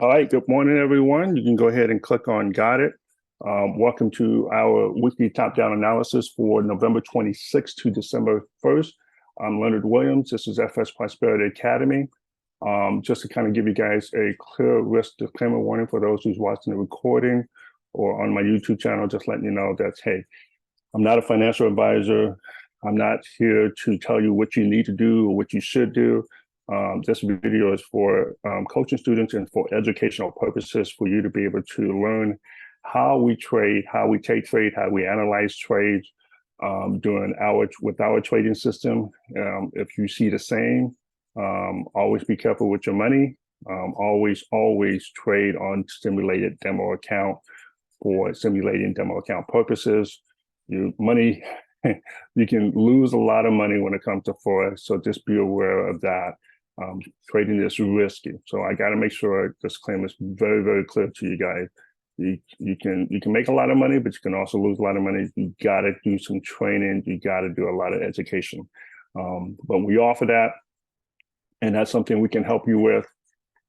All right, good morning, everyone. You can go ahead and click on Got It. Welcome to our weekly top-down analysis for November 26th to December 1st. I'm Leonard Williams. This is FS Prosperity Academy. Just to kind of give you guys a clear risk disclaimer warning for those who's watching the recording or on my YouTube channel, just letting you know that, hey, I'm not a financial advisor. I'm not here to tell you what you need to do or what you should do. This video is for coaching students and for educational purposes for you to be able to learn how we trade, how we take trade, how we analyze trades with our trading system. If you see the same, always be careful with your money. Always trade on simulated demo account for simulating demo account purposes. Your money, you can lose a lot of money when it comes to Forex, so just be aware of that. Trading is risky, so I got to make sure this disclaimer is very, very clear to you guys. You can make a lot of money, but you can also lose a lot of money. You got to do some training. You got to do a lot of education. But we offer that, and that's something we can help you with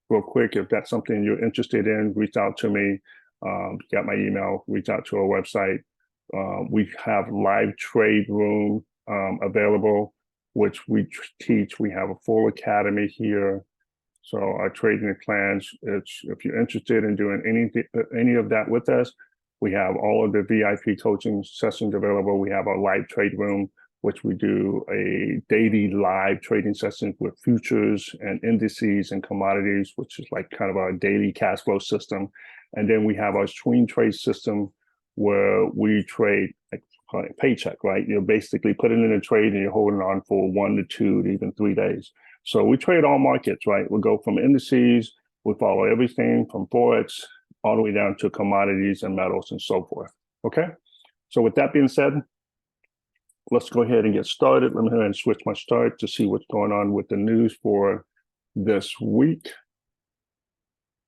real quick. If that's something you're interested in, reach out to me. You got my email. Reach out to our website. We have live trade room available, which we teach. We have a full academy here. So our trading plans, if you're interested in doing any of that with us, we have all of the VIP coaching sessions available. We have our live trade room, which we do a daily live trading session with futures and indices and commodities, which is like kind of our daily cash flow system. And then we have our swing trade system where we trade like paycheck, right? You're basically putting in a trade and you're holding on for 1 to 2 to even 3 days. So we trade all markets, right? We go from indices, we follow everything from Forex all the way down to commodities and metals and so forth. Okay. So with that being said, let's go ahead and get started. Let me go ahead and switch my start to see what's going on with the news for this week.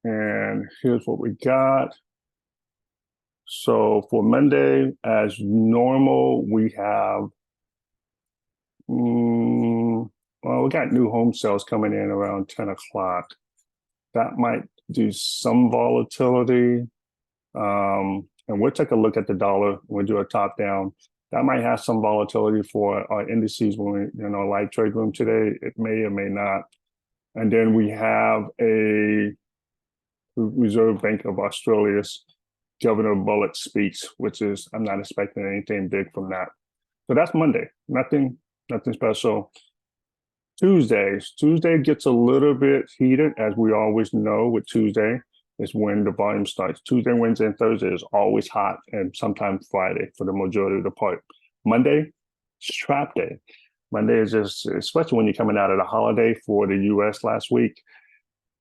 And here's what we got. So for Monday, as normal, we have, we got new home sales coming in around 10 o'clock. That might do some volatility. And we'll take a look at the dollar. We'll do a top down. That might have some volatility for our indices when we, live trade room today. It may or may not. And then we have a Reserve Bank of Australia's Governor Bullock speaks, which is, I'm not expecting anything big from that. So that's Monday, nothing special. Tuesday gets a little bit heated, as we always know with Tuesday, is when the volume starts. Tuesday, Wednesday, and Thursday is always hot, and sometimes Friday for the majority of the part. Monday, it's trap day. Monday is just, especially when you're coming out of the holiday for the US last week,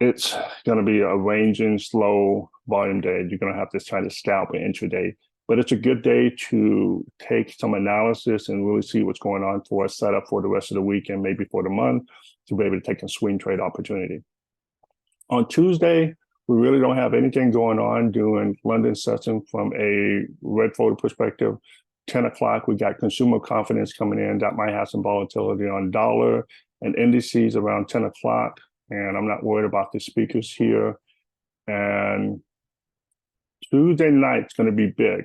it's going to be a ranging slow volume day. You're going to have to try to scalp an intraday, but it's a good day to take some analysis and really see what's going on for a setup for the rest of the week and maybe for the month to be able to take a swing trade opportunity. On Tuesday, we really don't have anything going on during London session from a red folder perspective. 10 o'clock, we got consumer confidence coming in. That might have some volatility on dollar and indices around 10 o'clock. And I'm not worried about the speakers here. And Tuesday night's going to be big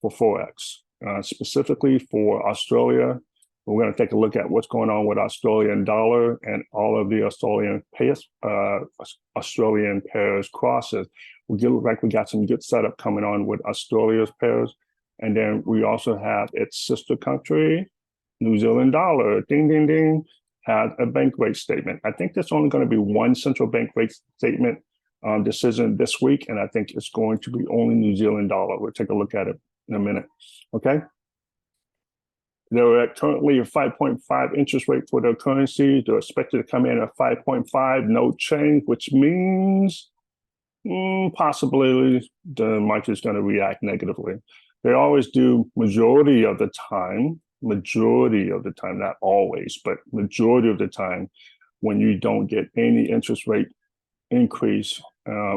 for Forex, specifically for Australia. We're going to take a look at what's going on with Australian dollar and all of the Australian pairs crosses. We look like we got some good setup coming on with Australia's pairs. And then we also have its sister country, New Zealand dollar, ding, ding, ding, had a bank rate statement. I think there's only going to be one central bank rate statement decision this week, and I think it's going to be only New Zealand dollar. We'll take a look at it in a minute, okay? They're at currently a 5.5 interest rate for their currency. They're expected to come in at 5.5, no change, which means possibly the market is going to react negatively. They always do majority of the time, not always, but majority of the time, when you don't get any interest rate increase,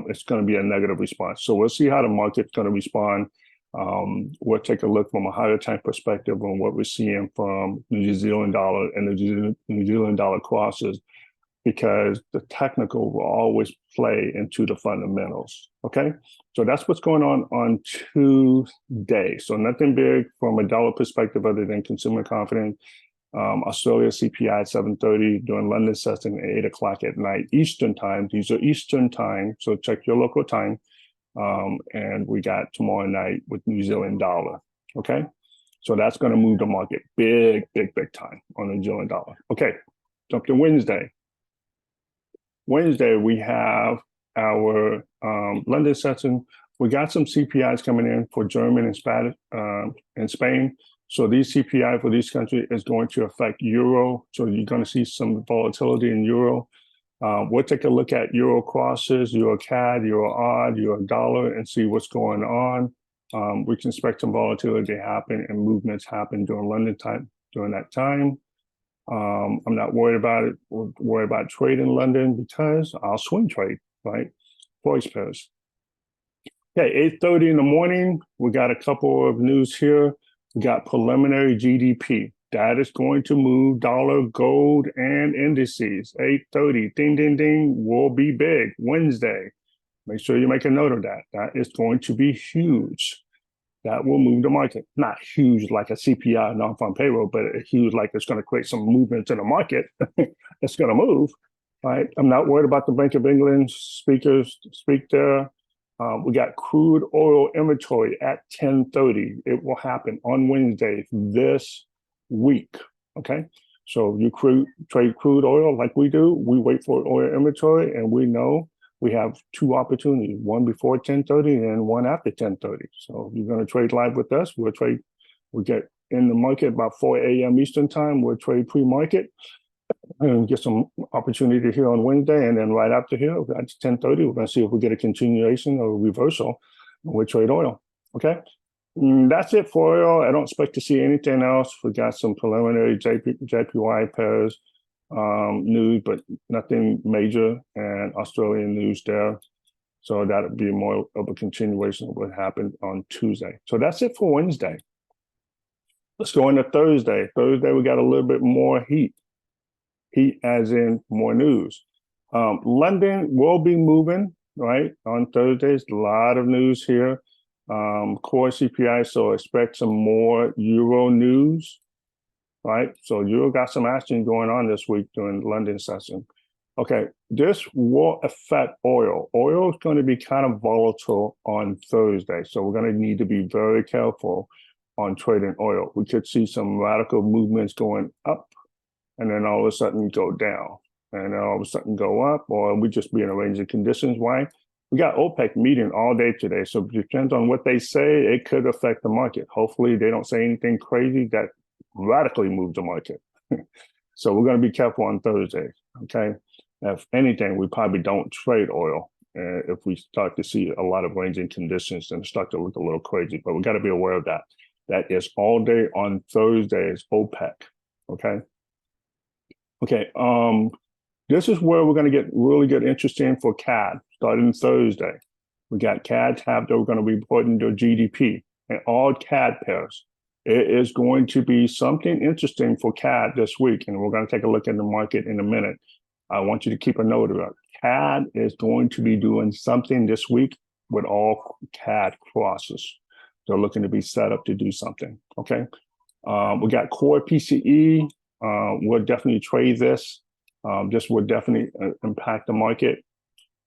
it's going to be a negative response. So we'll see how the market's going to respond. We'll take a look from a higher time perspective on what we're seeing from New Zealand dollar and the New Zealand dollar crosses because the technical will always play into the fundamentals, okay? So that's what's going on Tuesday. So nothing big from a dollar perspective other than consumer confidence. Australia CPI at 7:30, during London session at 8 o'clock at night, Eastern time. These are Eastern time, so check your local time. And we got tomorrow night with New Zealand dollar, okay? So that's going to move the market big time on the New Zealand dollar. Okay, jump to Wednesday. Wednesday, we have our London session. We got some CPIs coming in for Germany and Spanish and Spain. So these CPI for these countries is going to affect euro. So you're going to see some volatility in euro. We'll take a look at euro crosses, euro CAD, euro AUD, euro dollar, and see what's going on. We can expect some volatility to happen and movements happen during London time during that time. I'm not worried about it. We're worried about trade in London because I'll swing trade, right? Voice pairs. Okay, 8:30 in the morning. We got a couple of news here. We got preliminary GDP. That is going to move dollar, gold, and indices. 8:30, ding, ding, ding, will be big. Wednesday. Make sure you make a note of that. That is going to be huge. That will move the market. Not huge like a CPI, non-farm payroll, but huge like it's going to create some movement in the market. It's going to move, right? I'm not worried about the Bank of England speakers speak there. We got crude oil inventory at 10:30. It will happen on Wednesday this week, okay? So you trade crude oil like we do. We wait for oil inventory, and we know we have two opportunities, one before 10:30 and one after 10:30. So you're going to trade live with us. We'll get in the market about 4 a.m. Eastern time. We'll trade pre-market and get some opportunity here on Wednesday. And then right after here, at 10:30, we're going to see if we get a continuation or a reversal. We'll trade oil, okay? That's it for oil. I don't expect to see anything else. We got some preliminary JPY pairs news, but nothing major, and Australian news there. So that'll be more of a continuation of what happened on Tuesday. So that's it for Wednesday. Let's go into Thursday. Thursday, we got a little bit more heat. Heat as in more news. London will be moving, right? On Thursdays, a lot of news here. Core CPI, so expect some more euro news, right? So euro got some action going on this week during the London session. Okay, this will affect oil. Oil is going to be kind of volatile on Thursday, so we're going to need to be very careful on trading oil. We could see some radical movements going up, and then all of a sudden go down, and then all of a sudden go up, or we just be in a range of conditions. Why? We got OPEC meeting all day today, so it depends on what they say. It could affect the market. Hopefully, they don't say anything crazy that radically moves the market. So we're going to be careful on Thursday, okay? If anything, we probably don't trade oil if we start to see a lot of ranging conditions and start to look a little crazy. But we got to be aware of that. That is all day on Thursday is OPEC, okay? Okay, this is where we're going to get really good interesting for CAD starting Thursday. We got CAD tab that we're going to be reporting their GDP and all CAD pairs. It is going to be something interesting for CAD this week, and we're going to take a look at the market in a minute. I want you to keep a note of it. CAD is going to be doing something this week with all CAD crosses. They're looking to be set up to do something, okay? We got core PCE. We'll definitely trade this. This will definitely impact the market.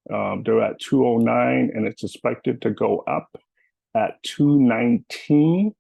They're at 209, and it's expected to go up at 219.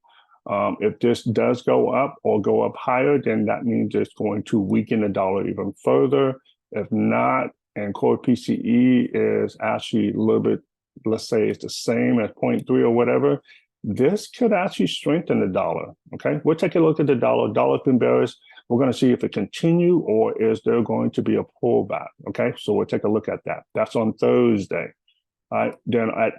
If this does go up or go up higher, then that means it's going to weaken the dollar even further. If not, and core PCE is actually a little bit, let's say it's the same as 0.3 or whatever, this could actually strengthen the dollar, okay? We'll take a look at the dollar. Dollar's been bearish. We're going to see if it continue or is there going to be a pullback, okay? So we'll take a look at that. That's on Thursday. All right, then at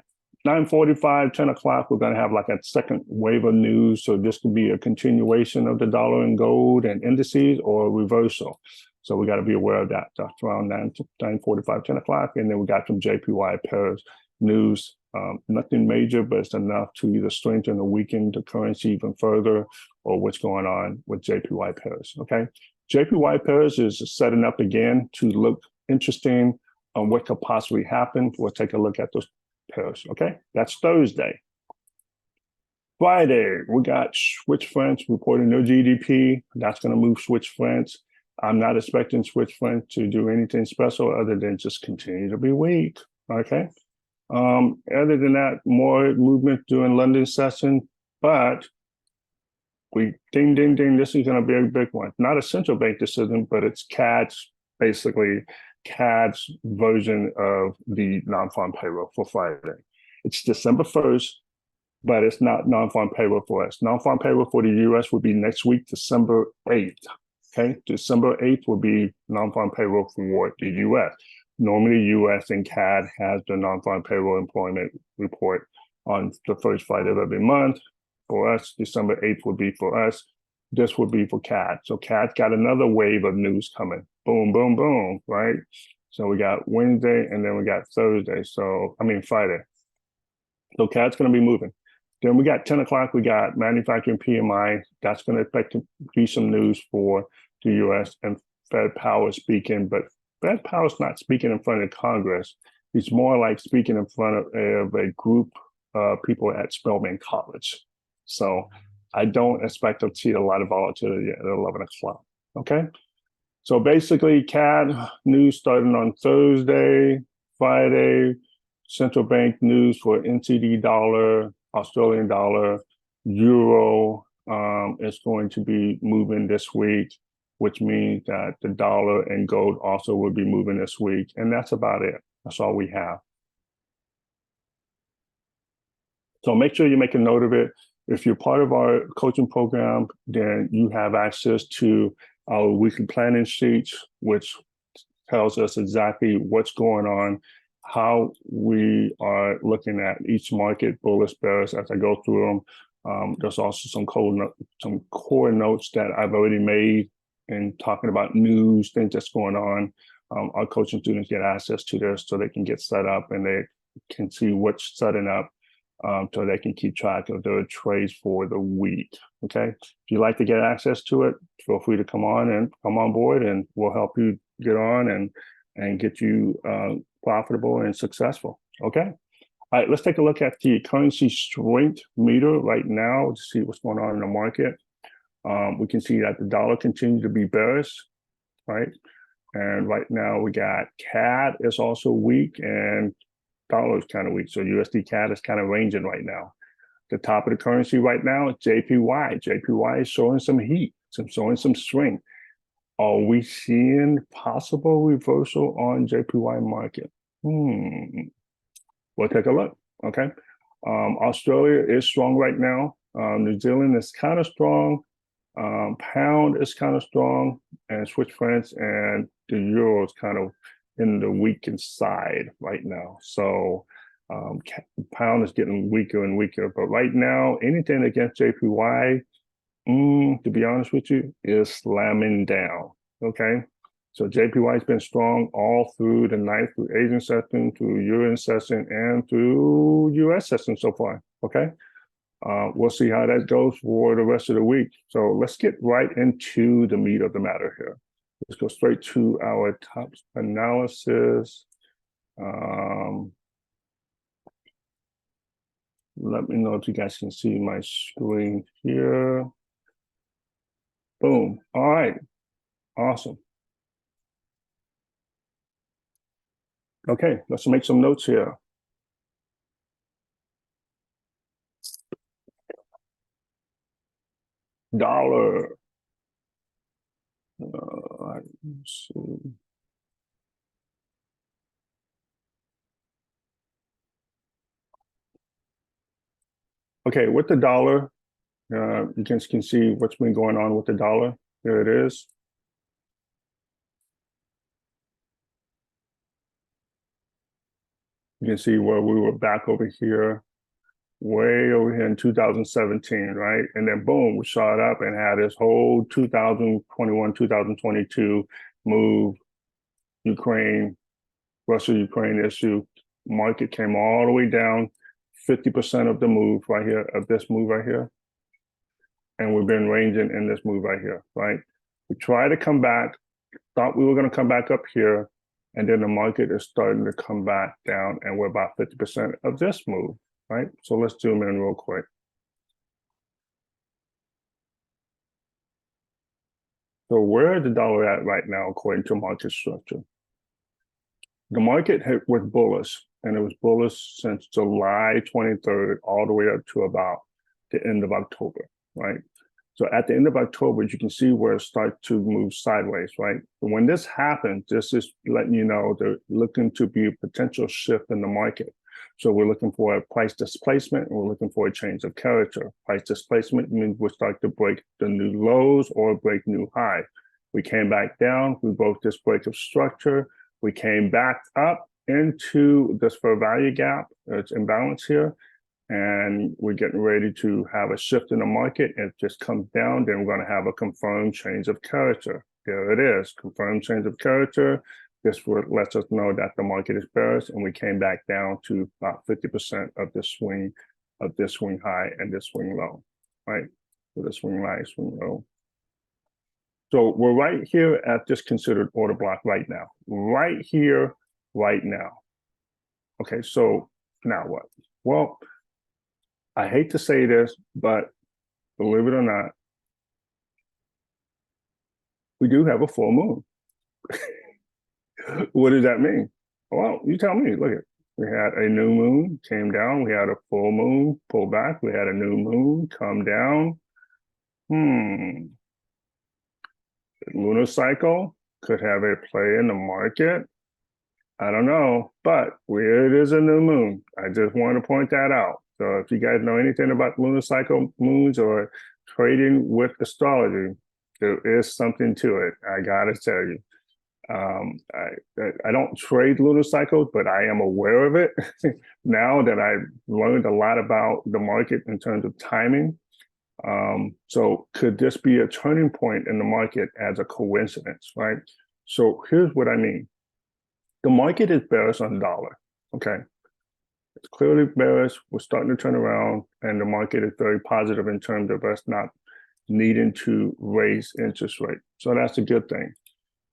9:45, 10 o'clock, we're going to have like a second wave of news. So this could be a continuation of the dollar and gold and indices or a reversal. So we got to be aware of that. That's around 9:45, 10 o'clock. And then we got some JPY pairs news. Nothing major, but it's enough to either strengthen or weaken the currency even further or what's going on with JPY pairs, okay? JPY pairs is setting up again to look interesting on what could possibly happen. We'll take a look at those pairs. Okay, that's Thursday. Friday, we got Swiss francs reporting no GDP. That's going to move Swiss francs. I'm not expecting Swiss francs to do anything special other than just continue to be weak. Okay. Other than that, more movement during London session, but we ding, ding, ding. This is going to be a big one. Not a central bank decision, but it's basically CAD's version of the non-farm payroll for Friday. It's December 1st, but it's not non-farm payroll for us. Non-farm payroll for the US will be next week, December 8th. Okay, December 8th will be non-farm payroll for the US. Normally, US and CAD has the non-farm payroll employment report on the first Friday of every month. For us, December 8th would be for us. This would be for CAD. So CAD's got another wave of news coming. Boom, boom, boom, right? So we got Wednesday and then we got Thursday. Friday. So CAD's going to be moving. Then we got 10 o'clock, we got manufacturing PMI. That's going to expect to be some news for the US and Fed Powell speaking, but Fed Powell's not speaking in front of Congress. He's more like speaking in front of a group of people at Spelman College. So I don't expect to see a lot of volatility at 11 o'clock, okay? So basically CAD news starting on Thursday, Friday, central bank news for NCD dollar, Australian dollar, euro is going to be moving this week, which means that the dollar and gold also will be moving this week. And that's about it. That's all we have. So make sure you make a note of it. If you're part of our coaching program, then you have access to our weekly planning sheets, which tells us exactly what's going on, how we are looking at each market, bullish, bearish, as I go through them. There's also some core notes that I've already made in talking about news, things that's going on. Our coaching students get access to this so they can get set up and they can see what's setting up so they can keep track of their trades for the week. Okay. If you'd like to get access to it, feel free to come on board and we'll help you get on and get you profitable and successful. Okay. All right, let's take a look at the currency strength meter right now to see what's going on in the market. We can see that the dollar continues to be bearish, right? And right now we got CAD is also weak and dollar is kind of weak. So USD CAD is kind of ranging right now. The top of the currency right now is JPY. JPY is showing some heat, showing some strength. Are we seeing possible reversal on JPY market? We'll take a look, okay? Australia is strong right now. New Zealand is kind of strong. Pound is kind of strong. And Swiss francs and the euro is kind of in the weakened side right now. So pound is getting weaker and weaker. But right now, anything against JPY, to be honest with you, is slamming down, okay? So JPY has been strong all through the night, through Asian session, through Euro session, and through US session so far, okay? We'll see how that goes for the rest of the week. So let's get right into the meat of the matter here. Let's go straight to our top analysis. Let me know if you guys can see my screen here. Boom. All right. Awesome. Okay, let's make some notes here. Dollar. Let's see. Okay, with the dollar, you guys can see what's been going on with the dollar. There it is. You can see where we were back over here, way over here in 2017, right? And then boom, we shot up and had this whole 2021, 2022 move, Russia-Ukraine issue. Market came all the way down, 50% of the move right here, of this move right here. And we've been ranging in this move right here, right? We tried to come back, thought we were going to come back up here, And then the market is starting to come back down, and we're about 50% of this move, right? So let's zoom in real quick. So where is the dollar at right now, according to market structure? The market was bullish, and it was bullish since July 23rd, all the way up to about the end of October, right? So at the end of October, you can see where it starts to move sideways, right? When this happens, this is letting you know they're looking to be a potential shift in the market. So we're looking for a price displacement, and we're looking for a change of character. Price displacement means we'll start to break the new lows or break new highs. We came back down, we broke this break of structure, we came back up into this fair value gap. It's imbalance here, and we're getting ready to have a shift in the market. If it just comes down, then we're going to have a confirmed change of character. There it is, confirmed change of character. This lets us know that the market is bearish, and we came back down to about 50% of this swing high and this swing low, right? So the swing high, swing low. So we're right here at this considered order block right now, right here, right now. Okay, so now what? Well, I hate to say this, but believe it or not, we do have a full moon. What does that mean? Well, you tell me. Look at, we had a new moon, came down. We had a full moon, pull back. We had a new moon, come down. Lunar cycle could have a play in the market. I don't know, but it is a new moon. I just want to point that out. So if you guys know anything about lunar cycle moons or trading with astrology, there is something to it. I gotta tell you. I don't trade lunar cycles, but I am aware of it now that I've learned a lot about the market in terms of timing. So could this be a turning point in the market as a coincidence, right? So here's what I mean. The market is bearish on the dollar, okay? It's clearly bearish. We're starting to turn around, and the market is very positive in terms of us not needing to raise interest rate. So that's a good thing.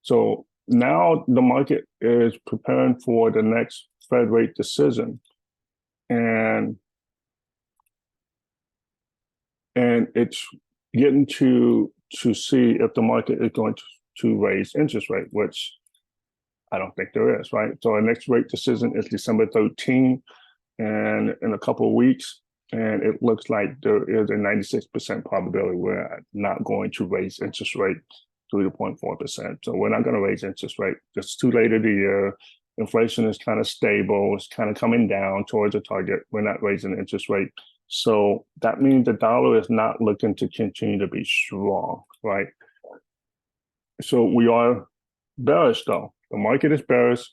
So now the market is preparing for the next Fed rate decision, and it's getting to see if the market is going to raise interest rate, which I don't think there is, right? So our next rate decision is December 13th, and in a couple of weeks, and it looks like there is a 96% probability we're not going to raise interest rate 3.4%. So we're not going to raise interest rate. It's too late in the year. Inflation is kind of stable. It's kind of coming down towards a target. We're not raising interest rate. So that means the dollar is not looking to continue to be strong, right? So we are bearish though. The market is bearish.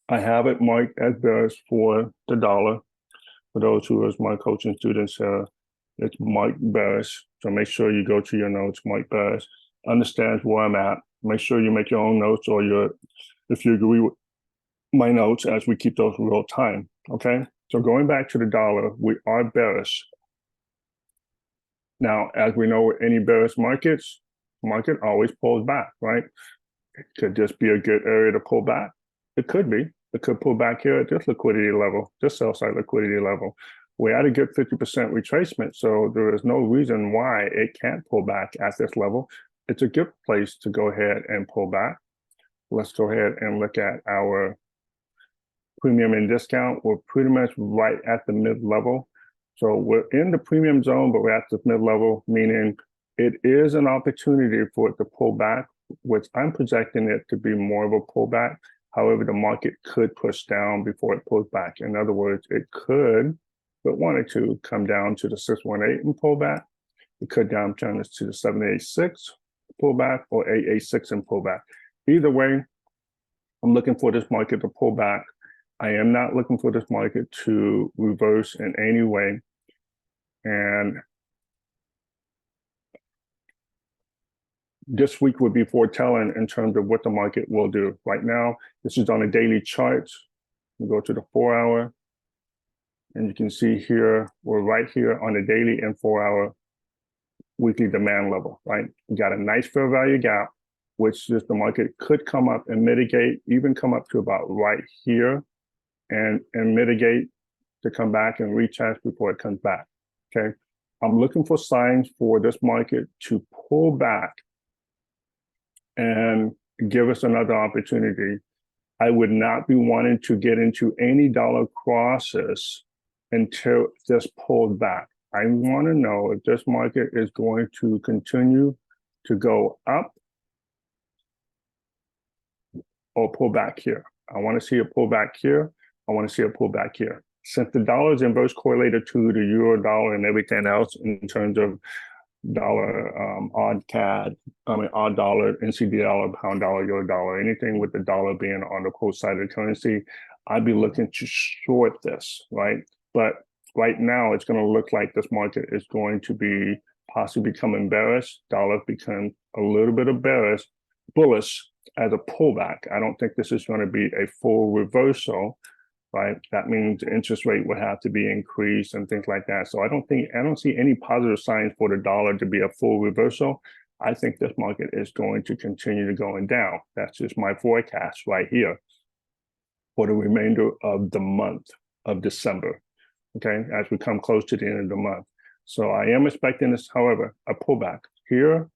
I have it marked as bearish for the dollar. For those who are my coaching students, it's marked bearish. So make sure you go to your notes, mark bearish. Understand where I'm at. Make sure you make your own notes, or if you agree with my notes, as we keep those real time. Okay. So going back to the dollar, we are bearish. Now, as we know, with any bearish markets, market always pulls back, right? It could just be a good area to pull back. It could be. It could pull back here at this liquidity level, this sell side liquidity level. We're at a good 50% retracement, so there is no reason why it can't pull back at this level. It's a good place to go ahead and pull back. Let's go ahead and look at our premium and discount. We're pretty much right at the mid-level. So we're in the premium zone, but we're at the mid-level, meaning it is an opportunity for it to pull back, which I'm projecting it to be more of a pullback. However, the market could push down before it pulls back. In other words, it could, if it wanted to, come down to the 618 and pull back. It could turn this to the 786 pullback, or 886 and pullback. Either way, I'm looking for this market to pull back. I am not looking for this market to reverse in any way. And this week would be foretelling in terms of what the market will do. Right now, this is on a daily chart. We go to the 4-hour, and you can see here, we're right here on the daily and 4-hour weekly demand level, right? We got a nice fair value gap. which is the market could come up and mitigate, even come up to about right here and mitigate to come back and retest before it comes back, okay? I'm looking for signs for this market to pull back and give us another opportunity. I would not be wanting to get into any dollar crosses until this pulled back. I want to know if this market is going to continue to go up or pull back here. I want to see a pullback here. I want to see a pullback here. Since the dollar is inverse correlated to the euro dollar and everything else in terms of dollar, odd CAD, odd dollar, NCD dollar, pound dollar, euro dollar, anything with the dollar being on the quote side of the currency, I'd be looking to short this, right? But right now, it's going to look like this market is going to be possibly becoming bearish. Dollar becomes a little bit of bullish as a pullback. I don't think this is going to be a full reversal, right? That means the interest rate would have to be increased and things like that. So I don't see any positive signs for the dollar to be a full reversal. I think this market is going to continue to going down. That's just my forecast right here for the remainder of the month of December, okay, as we come close to the end of the month. So I am expecting this, however, a pullback here,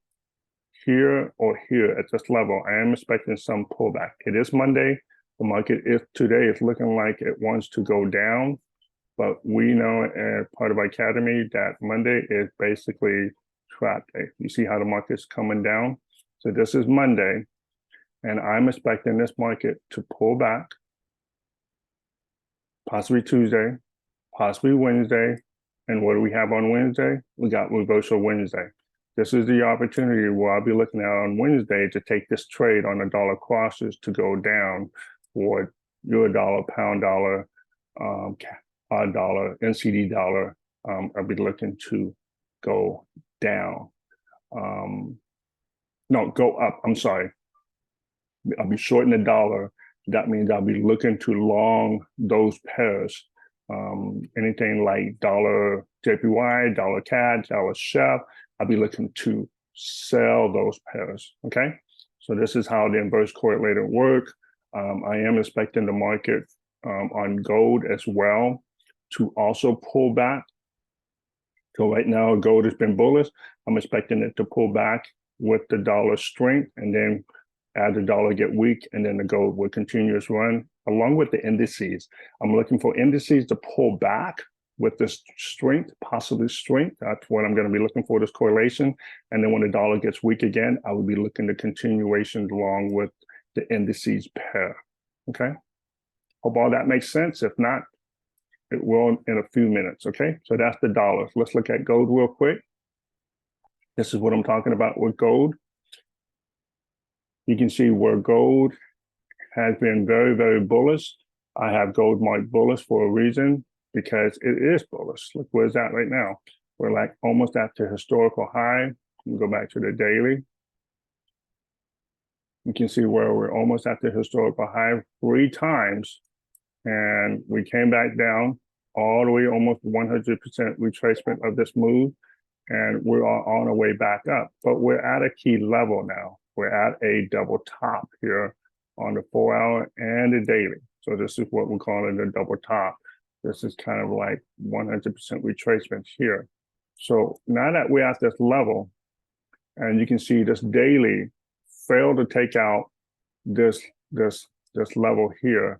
here, or here at this level. I am expecting some pullback. It is Monday. The market today is looking like it wants to go down, but we know as part of our academy that Monday is basically trap day. You see how the market's coming down? So this is Monday, and I'm expecting this market to pull back, possibly Tuesday, possibly Wednesday. And what do we have on Wednesday? We got reversal Wednesday. This is the opportunity where I'll be looking at on Wednesday to take this trade on the dollar crosses to go down for euro dollar, pound dollar, odd dollar, NCD dollar. I'll be looking to go down. No, go up. I'm sorry. I'll be shorting the dollar. That means I'll be looking to long those pairs. Anything like dollar JPY, dollar CAD, dollar SHEF, I'll be looking to sell those pairs, okay? So this is how the inverse correlated work. I am expecting the market on gold as well to also pull back. So right now, gold has been bullish. I'm expecting it to pull back with the dollar strength, and then as the dollar get weak, and then the gold will continue its run along with the indices. I'm looking for indices to pull back with this strength, possibly strength. That's what I'm going to be looking for, this correlation. And then when the dollar gets weak again, I will be looking to continuation along with the indices pair. Okay. Hope all that makes sense. If not, it will in a few minutes. Okay. So that's the dollar. Let's look at gold real quick. This is what I'm talking about with gold. You can see where gold has been very, very bullish. I have gold marked bullish for a reason, because it is bullish. Look, where's that right now? We're like almost at the historical high. We go back to the daily. You can see where we're almost at the historical high 3 times. And we came back down all the way, almost 100% retracement of this move. And we're on our way back up. But we're at a key level now. We're at a double top here on the 4-hour and the daily. So this is what we're calling the double top. This is kind of like 100% retracement here. So now that we're at this level, and you can see this daily failed to take out this level here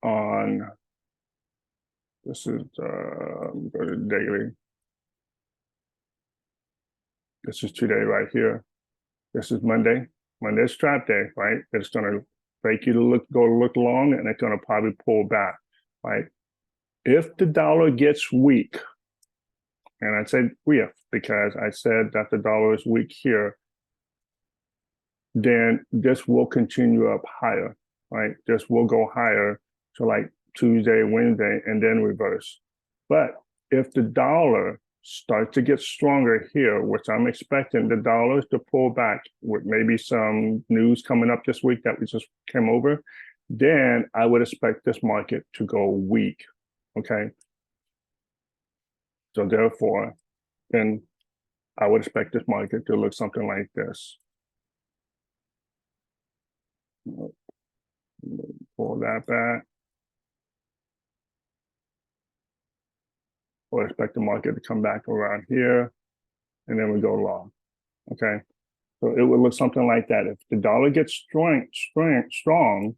on, this is, go to daily. This is today right here. This is Monday. Monday's trap day, right? It's going to fake you to go look long, and it's going to probably pull back, right? If the dollar gets weak, and I said if because I said that the dollar is weak here, then this will continue up higher, right? This will go higher to like Tuesday, Wednesday, and then reverse. But if the dollar starts to get stronger here, which I'm expecting the dollars to pull back with maybe some news coming up this week that we just came over, then I would expect this market to go weak, okay? So therefore, then I would expect this market to look something like this. Pull that back. I would expect the market to come back around here, and then we go long. Okay, so it would look something like that. If the dollar gets strong,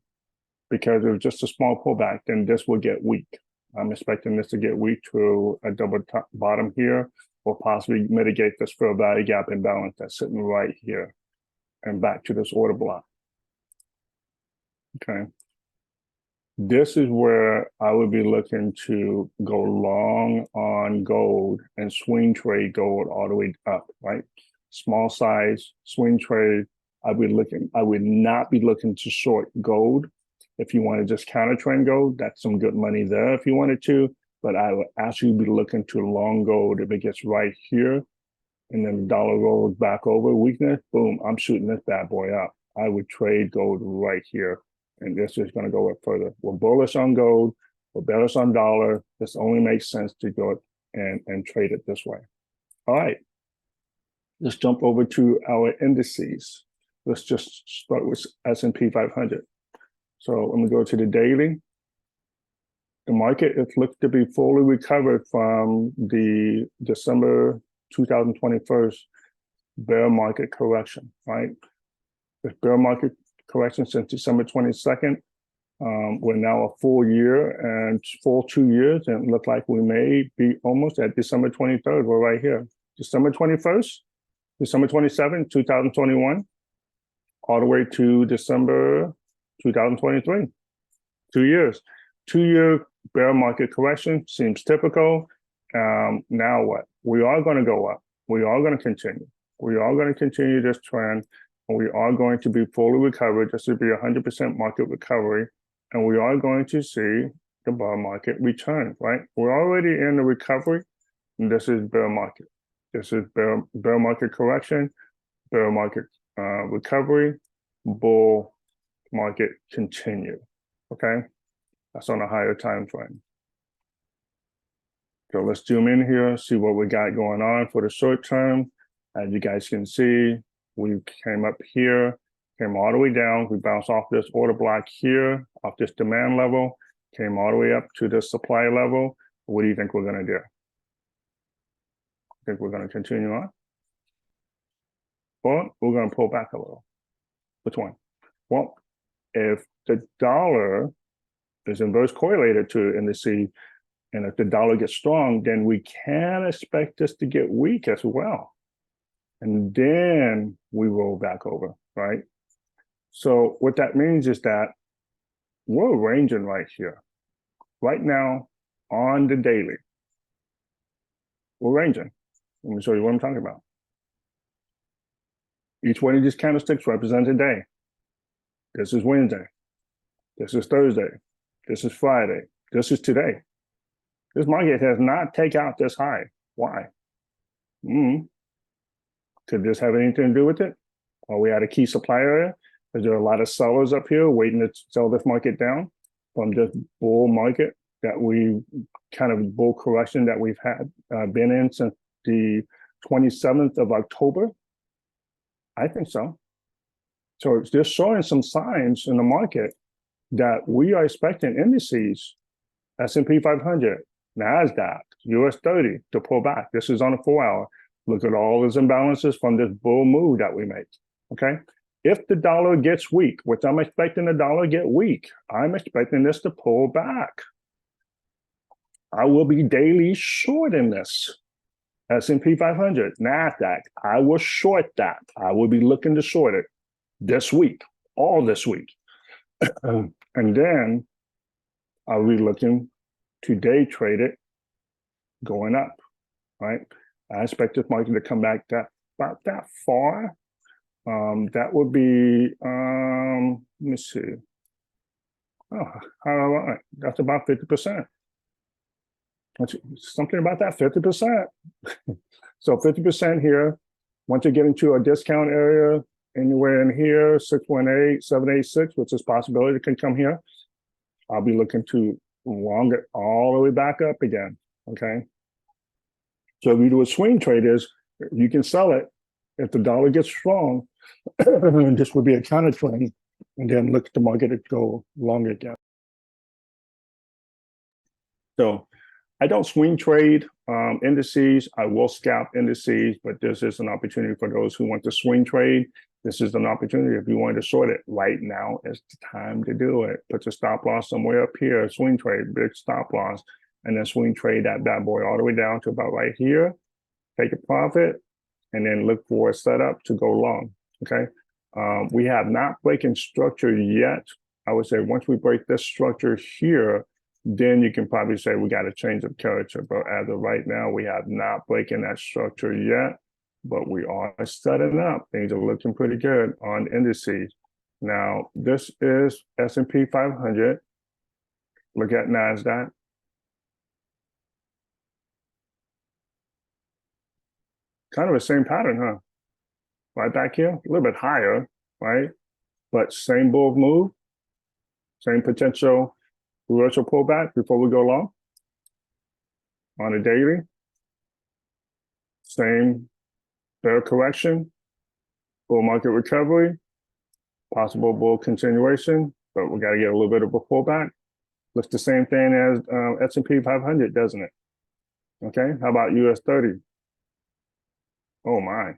because it was just a small pullback, then this will get weak. I'm expecting this to get weak to a double top bottom here, or possibly mitigate this fair value gap imbalance that's sitting right here, and back to this order block. Okay. This is where I would be looking to go long on gold and swing trade gold all the way up, right? Small size swing trade. I would not be looking to short gold. If you want to just counter trend gold, that's some good money there if you wanted to, but I would actually be looking to long gold if it gets right here and then the dollar rolls back over weakness, boom, I'm shooting this bad boy up. I would trade gold right here. And this is going to go up further. We're bullish on gold, we're bearish on dollar. This only makes sense to go and trade it this way. All right, let's jump over to our indices. Let's just start with S&P 500. So let me go to the daily. The market is looked to be fully recovered from the December 2021 bear market correction, right? The bear market correction since December 22nd. We're now a full year and full 2 years, and it look like we may be almost at December 23rd. We're right here. December 21st, December 27th, 2021, all the way to December 2023. 2 years. 2-year bear market correction seems typical. Now what? We are going to go up. We are going to continue. We are going to continue this trend. We are going to be fully recovered. This will be 100% market recovery. And we are going to see the bear market return, right? We're already in the recovery, and this is bear market. This is bear market correction, bear market recovery, bull market continue, okay? That's on a higher time frame. So let's zoom in here, see what we got going on for the short term. As you guys can see, we came up here, came all the way down. We bounced off this order block here, off this demand level, came all the way up to the supply level. What do you think we're going to do? I think we're going to continue on? Or we're going to pull back a little. Which one? Well, if the dollar is inverse correlated to indices, and if the dollar gets strong, then we can expect this to get weak as well. And then we roll back over, right? So what that means is that we're ranging right here. Right now, on the daily, we're ranging. Let me show you what I'm talking about. Each one of these candlesticks represents a day. This is Wednesday. This is Thursday. This is Friday. This is today. This market has not taken out this high. Why? Could this have anything to do with it? Are we at a key supply area? Is there a lot of sellers up here waiting to sell this market down from this bull market that we kind of bull correction that we've had been in since the 27th of October? I think so. So it's just showing some signs in the market that we are expecting indices, S&P 500, NASDAQ, US 30 to pull back. This is on a 4-hour. Look at all those imbalances from this bull move that we make, okay? If the dollar gets weak, which I'm expecting the dollar get weak, I'm expecting this to pull back. I will be daily short in this. S&P 500, NASDAQ, I will short that. I will be looking to short it this week, all this week. And then I'll be looking to day trade it going up, right? I expect this market to come back about that far. That would be, let me see. Oh, all right. That's about 50%. That's something about that 50%. So 50% here. Once you get into a discount area, anywhere in here, 618, 786, which is possibility can come here. I'll be looking to long it all the way back up again, okay? So if you do a swing trade is, You can sell it. If the dollar gets strong, this would be a counter trend, and then look at the market to go long again. So I don't swing trade indices. I will scalp indices, but this is an opportunity for those who want to swing trade. This is an opportunity. If you want to short it right now, is the time to do it. Put your stop loss somewhere up here, swing trade, big stop loss, and then swing trade that bad boy all the way down to about right here. Take a profit, and then look for a setup to go long, okay? We have not breaking structure yet. I would say once we break this structure here, then you can probably say we got a change of character. But as of right now, we have not breaking that structure yet, but we are setting up. Things are looking pretty good on indices. Now, this is S&P 500. Look at NASDAQ. Kind of the same pattern, huh? Right back here, a little bit higher, right? But same bull move, same potential reversal pullback before we go long. On a daily, same bear correction, bull market recovery, possible bull continuation, but we got to get a little bit of a pullback. Looks the same thing as S&P 500, doesn't it? Okay, how about US 30? Oh my,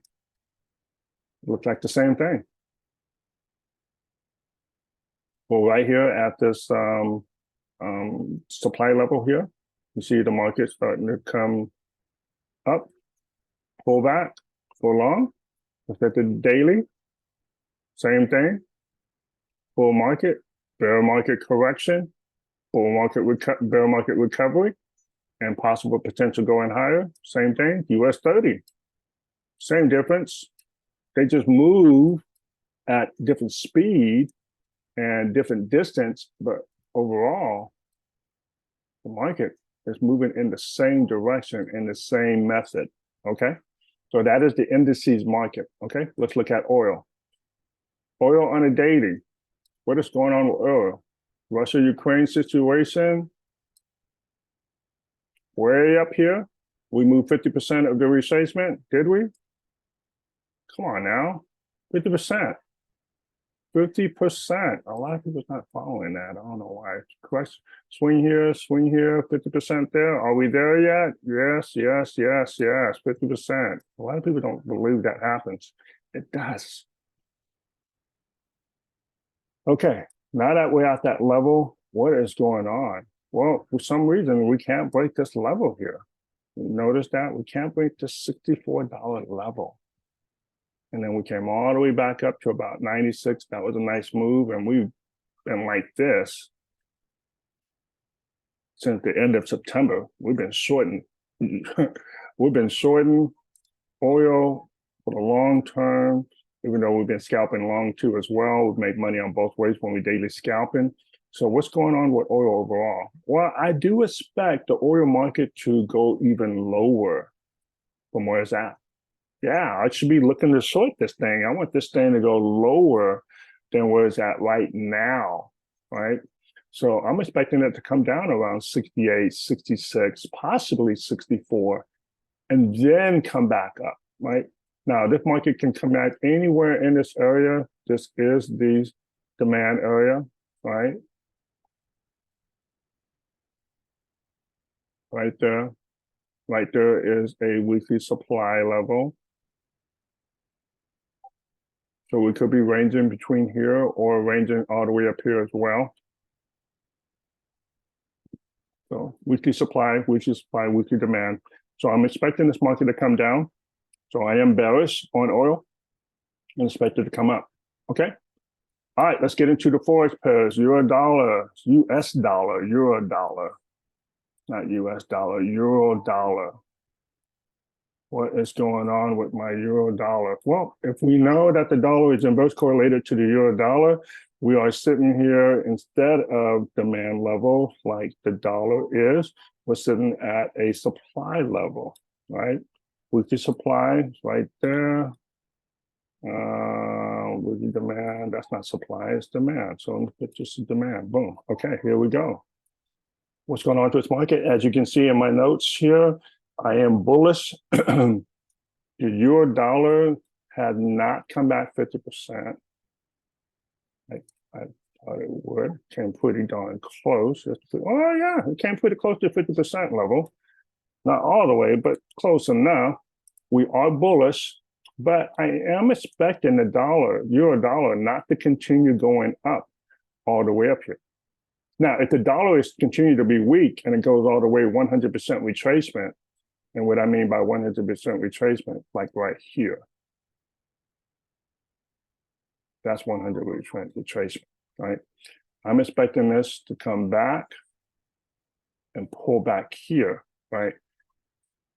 looks like the same thing. Well, right here at this supply level here, you see the market starting to come up, pull back for long. Look at the daily, same thing. Bull market, bear market correction, bull market bear market recovery, and possible potential going higher. Same thing. US 30, same difference. They just move at different speed and different distance, but overall, the market is moving in the same direction, in the same method, okay? So that is the indices market, okay? Let's look at oil. Oil on a daily. What is going on with oil? Russia-Ukraine situation, way up here. We moved 50% of the retracement, did we? Come on now, 50%. 50%. A lot of people's not following that. I don't know why. Correct. Swing here, 50% there. Are we there yet? Yes, yes, yes, yes. 50%. A lot of people don't believe that happens. It does. Okay, now that we're at that level, what is going on? Well, for some reason, we can't break this level here. Notice that we can't break the $64 level. And then we came all the way back up to about 96. That was a nice move. And we've been like this since the end of September. We've been shorting. We've been shorting oil for the long term, even though we've been scalping long too as well. We've made money on both ways when we daily scalping. So what's going on with oil overall? Well, I do expect the oil market to go even lower from where it's at. Yeah, I should be looking to short this thing. I want this thing to go lower than where it's at right now, right? So I'm expecting it to come down around 68, 66, possibly 64, and then come back up, right? Now, this market can come back anywhere in this area. This is the demand area, right? Right there. Right there is a weekly supply level. So we could be ranging between here or ranging all the way up here as well. So weekly supply, weekly demand. So I'm expecting this market to come down. So I am bearish on oil and expect it to come up. Okay. All right, let's get into the forex pairs. Euro dollar, US dollar, euro dollar. Not US dollar, euro dollar. What is going on with my euro dollar? Well, if we know that the dollar is inverse correlated to the euro dollar, we are sitting here instead of demand level like the dollar is, we're sitting at a supply level, right? Weekly supply is right there. Weekly demand, that's not supply, it's demand. So it's just demand, boom. Okay, here we go. What's going on to this market? As you can see in my notes here, I am bullish The euro dollar has not come back 50%. I thought it would. Came pretty darn close. Oh yeah, it came pretty close to 50% level. Not all the way, but close enough. We are bullish, but I am expecting the euro dollar, not to continue going up all the way up here. Now, if the dollar is continue to be weak and it goes all the way 100% retracement, and what I mean by 100% retracement, like right here, that's 100% retracement, right? I'm expecting this to come back and pull back here, right?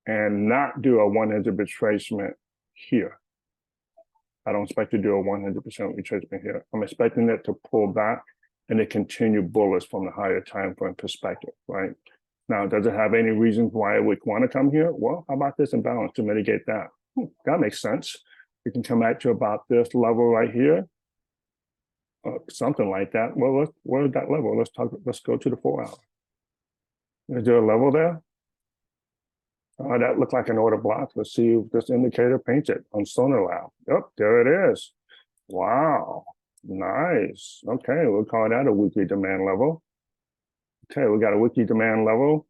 And not do a 100 retracement here. I don't expect to do a 100% retracement here. I'm expecting it to pull back and to continue bullish from the higher time frame perspective, right? Now, does it have any reasons why it would want to come here? Well, how about this imbalance to mitigate that? That makes sense. We can come back to about this level right here, something like that. Well, where's that level? Let's go to the 4 hour. Is there a level there? That looked like an order block. Let's see if this indicator paints it on Sonar Lab. Yep, there it is. Wow, nice. Okay, we'll call that a weekly demand level. Okay, we got a weekly demand level.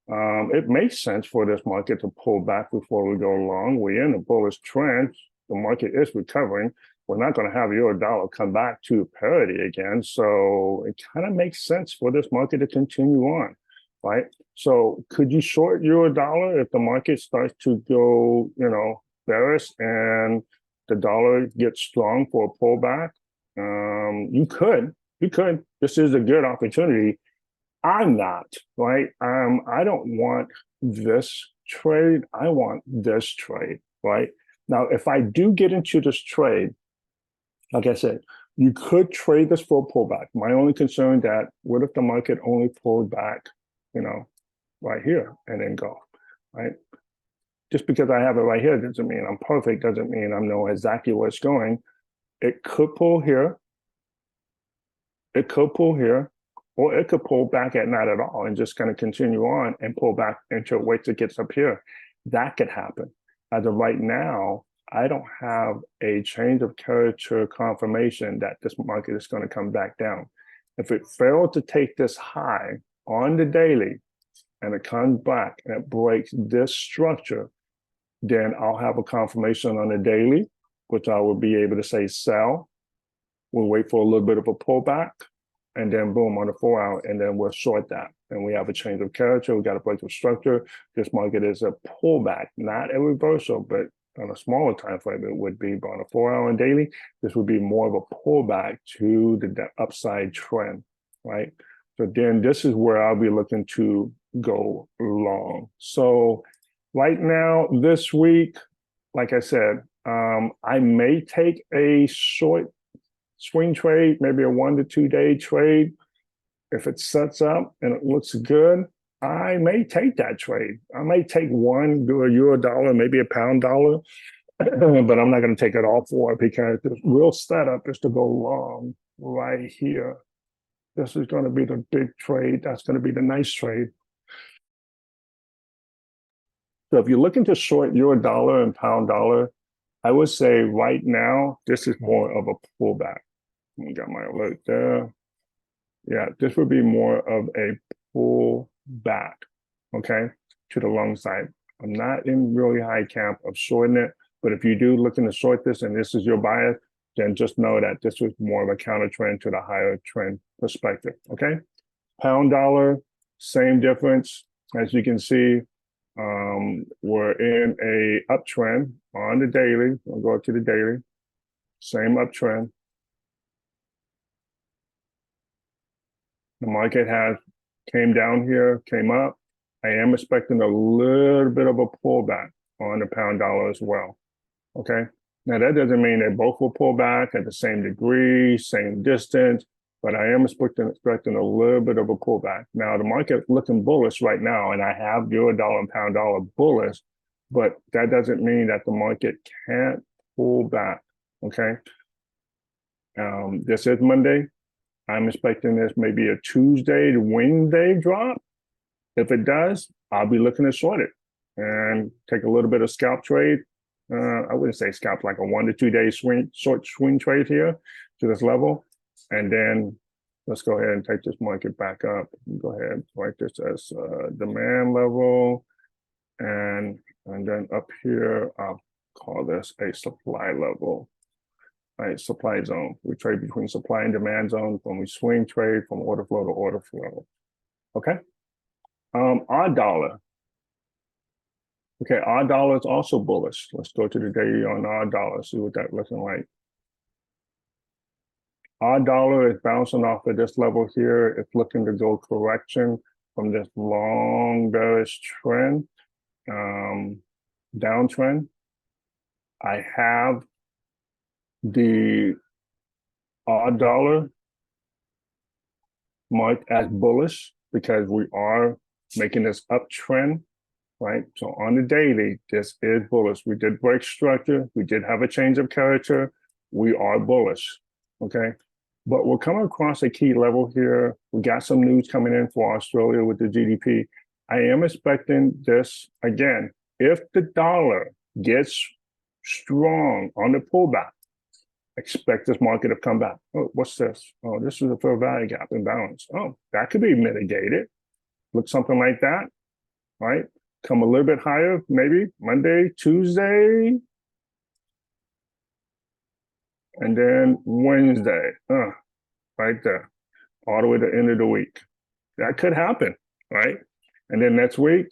It makes sense for this market to pull back before we go long. We're in a bullish trend. The market is recovering. We're not going to have euro dollar come back to parity again. So it kind of makes sense for this market to continue on. Right. So could you short euro dollar if the market starts to go, bearish and the dollar gets strong for a pullback? You could. This is a good opportunity. I'm not, right? I don't want this trade. I want this trade, right? Now, if I do get into this trade, like I said, you could trade this for a pullback. My only concern that what if the market only pulled back, right here and then go, right? Just because I have it right here doesn't mean I'm perfect, doesn't mean I know exactly where it's going. It could pull here. It could pull here, or it could pull back at not at all and just kind of continue on and pull back until it waits, it gets up here. That could happen. As of right now, I don't have a change of character confirmation that this market is going to come back down. If it failed to take this high on the daily and it comes back and it breaks this structure, then I'll have a confirmation on the daily, which I will be able to say sell. We'll wait for a little bit of a pullback and then boom on the 4 hour, and then we'll short that. And we have a change of character. We got a break of structure. This market is a pullback, not a reversal, but on a smaller time frame, it would be, but on a 4 hour and daily, this would be more of a pullback to the upside trend, right? So then this is where I'll be looking to go long. So right now, this week, like I said, I may take a short swing trade, maybe a 1 to 2 day trade. If it sets up and it looks good, I may take that trade. I may take one, do a euro dollar, maybe a pound dollar, but I'm not going to take it all for it because the real setup is to go long right here. This is going to be the big trade. That's going to be the nice trade. So if you're looking to short euro dollar and pound dollar, I would say right now, this is more of a pullback. I got my alert there. Yeah, this would be more of a pullback, okay, to the long side. I'm not in really high camp of shorting it, but if you do looking to short this and this is your bias, then just know that this was more of a counter trend to the higher trend perspective, okay? Pound dollar, same difference. As you can see, we're in a uptrend on the daily. I'll go up to the daily. Same uptrend. The market has came down here, came up. I am expecting a little bit of a pullback on the pound dollar as well. Okay. Now that doesn't mean they both will pull back at the same degree, same distance, but I am expecting a little bit of a pullback. Now the market looking bullish right now, and I have euro dollar and pound dollar bullish, but that doesn't mean that the market can't pull back. Okay. This is Monday. I'm expecting this maybe a Tuesday to Wednesday drop. If it does, I'll be looking to short it and take a little bit of scalp trade I wouldn't say scalp, like a 1 to 2 day swing, short swing trade here to this level. And then let's go ahead and take this market back up. Go ahead and write this as demand level. And then up here, I'll call this a supply level, right? Supply zone. We trade between supply and demand zone when we swing trade from order flow to order flow. Okay. Our dollar. Okay, our dollar is also bullish. Let's go to the daily on our dollar, see what that's looking like. Our dollar is bouncing off of this level here. It's looking to go correction from this long bearish trend, downtrend. I have the our dollar marked as bullish because we are making this uptrend, right? So on the daily, this is bullish. We did break structure. We did have a change of character. We are bullish, okay? But we're coming across a key level here. We got some news coming in for Australia with the GDP. I am expecting this again. If the dollar gets strong on the pullback, expect this market to come back. Oh, what's this? Oh, this is a fair value gap imbalance. Oh, that could be mitigated. Look something like that, right? Come a little bit higher, maybe Monday, Tuesday, and then Wednesday, right there, all the way to the end of the week. That could happen, right? And then next week,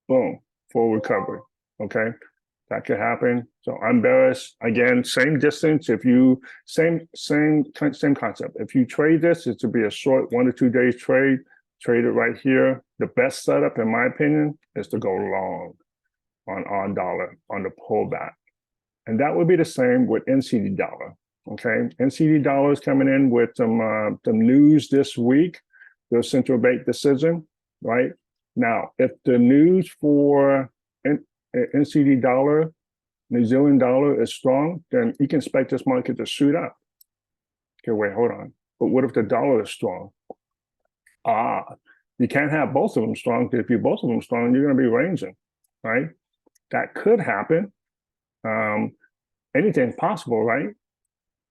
boom, full recovery, okay? That could happen. So I'm bearish. Again, same distance. If you, same concept. If you trade this, it should be a short 1 to 2 days trade. Trade it right here. The best setup, in my opinion, is to go long on our dollar on the pullback. And that would be the same with NCD dollar. Okay, NCD dollar is coming in with some news this week. The central bank decision, right? Now, if the news for NCD dollar, New Zealand dollar is strong, then you can expect this market to shoot up. Okay, wait, hold on. But what if the dollar is strong? You can't have both of them strong. If you're both of them strong, you're going to be ranging, right? That could happen. Anything's possible, right?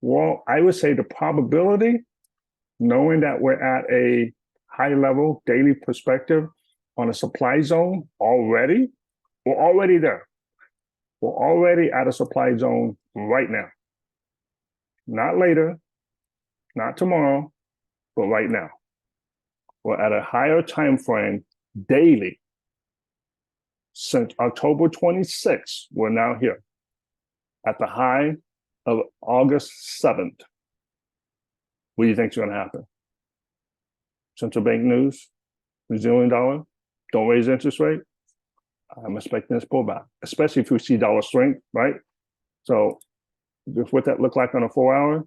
Well, I would say the probability, knowing that we're at a high level daily perspective on a supply zone already, we're already there. We're already at a supply zone right now. Not later, not tomorrow, but right now. We're at a higher time frame daily. Since October 26th, we're now here at the high of August 7th. What do you think is going to happen? Central bank news, New Zealand dollar, don't raise interest rate. I'm expecting this pullback, especially if we see dollar strength, right? So what that look like on a 4 hour?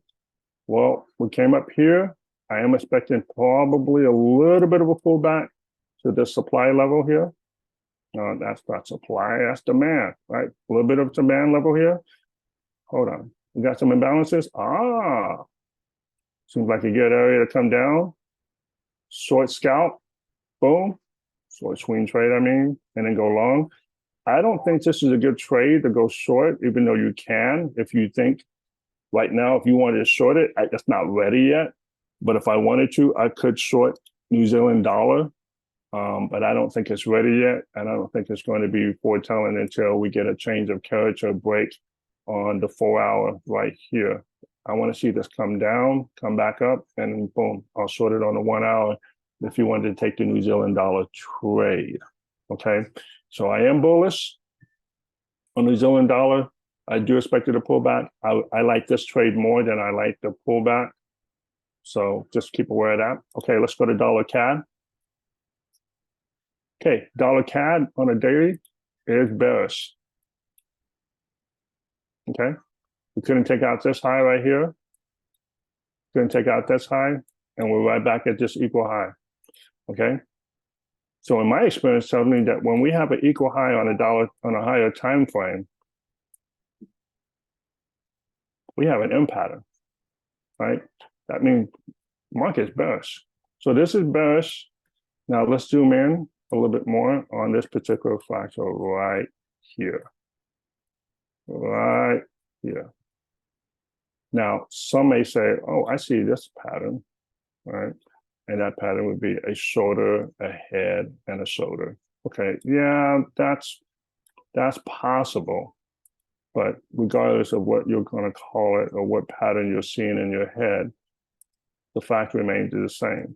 Well, we came up here. I am expecting probably a little bit of a pullback to the supply level here. That's not supply, that's demand, right? A little bit of demand level here. Hold on, we got some imbalances. Seems like a good area to come down. Short scalp, boom. Short swing trade, I mean, and then go long. I don't think this is a good trade to go short, even though you can. If you think right now, if you wanted to short it, it's not ready yet. But if I wanted to, I could short New Zealand dollar. But I don't think it's ready yet. And I don't think it's going to be foretelling until we get a change of character break on the 4 hour right here. I want to see this come down, come back up, and boom, I'll short it on the 1 hour if you wanted to take the New Zealand dollar trade. Okay, so I am bullish on New Zealand dollar. I do expect it to pull back. I like this trade more than I like the pullback. So just keep aware of that. Okay, let's go to dollar CAD. Okay, dollar CAD on a daily is bearish. Okay, we couldn't take out this high right here. Couldn't take out this high, and we're right back at this equal high. Okay, so in my experience, tells me that when we have an equal high on a dollar on a higher time frame, we have an M pattern, right? That means market is bearish. So this is bearish. Now let's zoom in a little bit more on this particular fractal right here. right here. Now, some may say, oh, I see this pattern, right? And that pattern would be a shoulder, a head, and a shoulder. Okay, yeah, that's possible. But regardless of what you're going to call it or what pattern you're seeing in your head, the fact remains the same,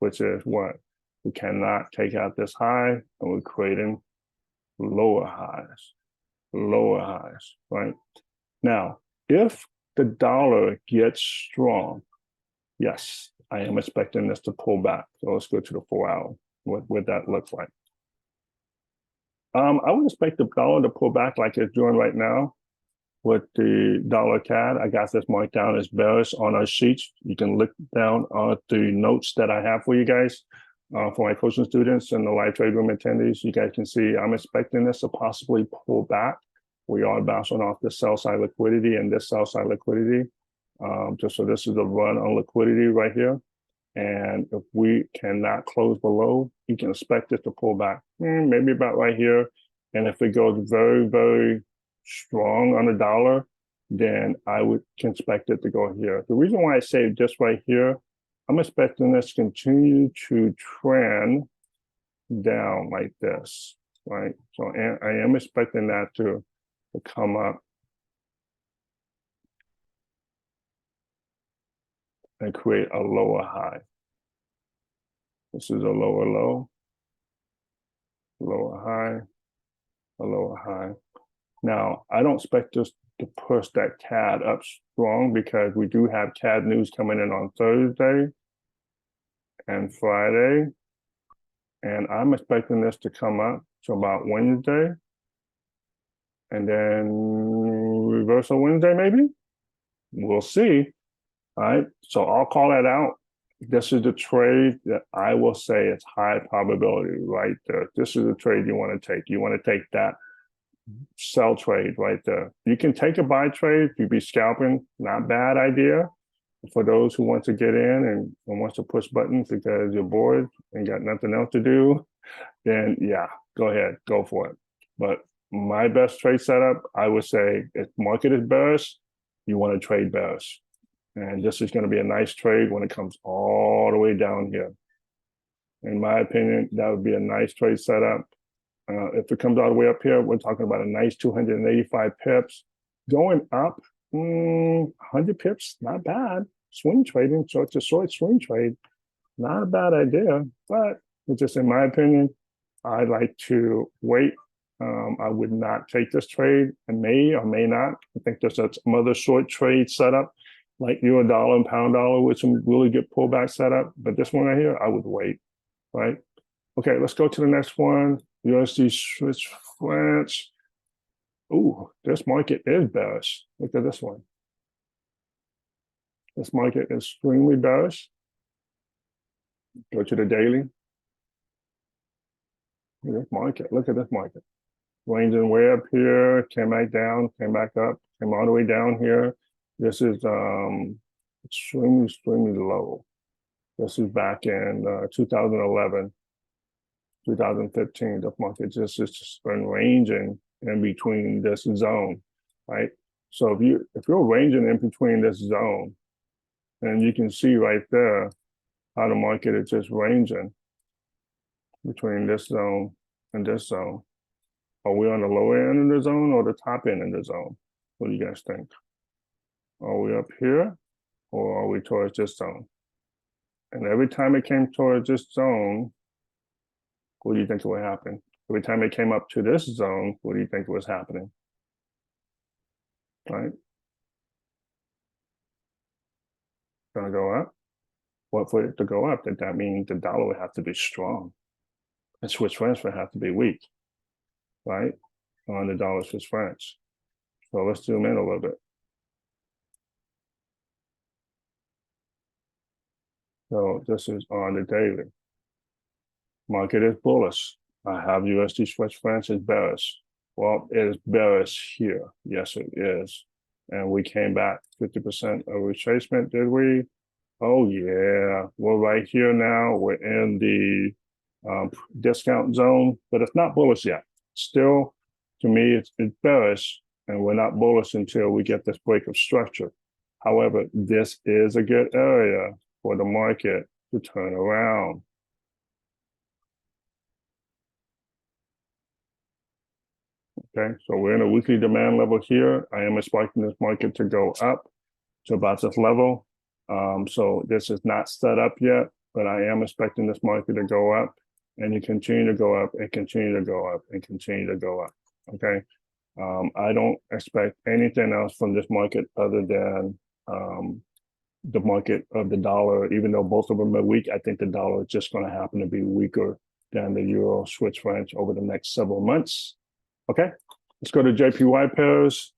which is what? We cannot take out this high, and we're creating lower highs, right? Now, if the dollar gets strong, yes, I am expecting this to pull back. So let's go to the 4-hour, what that looks like. I would expect the dollar to pull back like it's doing right now with the dollar CAD. I got this marked down as bearish on our sheets. You can look down at the notes that I have for you guys, for my coaching students and the live trade room attendees. You guys can see I'm expecting this to possibly pull back. We are bouncing off the sell side liquidity and this sell side liquidity. Just so this is a run on liquidity right here. And if we cannot close below, you can expect it to pull back, maybe about right here. And if it goes very, very strong on the dollar, then I would expect it to go here. The reason why I say just right here, I'm expecting this to continue to trend down like this, right? So I am expecting that to come up and create a lower high. This is a lower low, lower high, a lower high. Now, I don't expect this to push that CAD up strong because we do have CAD news coming in on Thursday and Friday. And I'm expecting this to come up to about Wednesday. And then reversal Wednesday, maybe? We'll see. All right, so I'll call that out. This is the trade that I will say it's high probability right there. This is the trade you want to take. You want to take that sell trade right there. You can take a buy trade. You'd be scalping, not bad idea. For those who want to get in and wants to push buttons because you're bored and got nothing else to do, then yeah, go ahead, go for it. But my best trade setup, I would say, if market is bearish, you want to trade bearish. And this is going to be a nice trade when it comes all the way down here. In my opinion, that would be a nice trade setup. If it comes all the way up here, we're talking about a nice 285 pips. Going up, 100 pips, not bad. Swing trading, so it's a short swing trade. Not a bad idea, but it's just in my opinion, I like to wait. I would not take this trade. I may or may not. I think there's some other short trade setup, like euro dollar and pound dollar with some really good pullback setup. But this one right here, I would wait, right? Okay, let's go to the next one. USD Swiss francs. Ooh, this market is bearish. Look at this one. This market is extremely bearish. Go to the daily. This market, look at this market. Ranging way up here, came back down, came back up, came all the way down here. This is extremely, extremely low. This is back in 2011, 2015. The market just been ranging in between this zone, right? So if you're ranging in between this zone, and you can see right there how the market is just ranging between this zone and this zone. Are we on the lower end of the zone or the top end of the zone? What do you guys think? Are we up here or are we towards this zone? And every time it came towards this zone, what do you think would happen? Every time it came up to this zone, what do you think was happening? Right? Gonna go up? What for it to go up? That means the dollar would have to be strong and Swiss francs would have to be weak, right? On the dollar Swiss francs. So let's zoom in a little bit. So this is on the daily. Market is bullish. I have USD Swiss francs is bearish. Well, it is bearish here. Yes, it is. And we came back 50% of retracement, did we? Oh, yeah. We're right here now. We're in the discount zone, but it's not bullish yet. Still, to me, it's bearish, and we're not bullish until we get this break of structure. However, this is a good area for the market to turn around. Okay, so we're in a weekly demand level here. I am expecting this market to go up to about this level. So this is not set up yet, but I am expecting this market to go up, and you continue to go up and continue to go up and continue to go up. Okay, I don't expect anything else from this market other than the market of the dollar. Even though both of them are weak, I think the dollar is just going to happen to be weaker than the euro Swiss franc over the next several months. Okay, let's go to JPY pairs.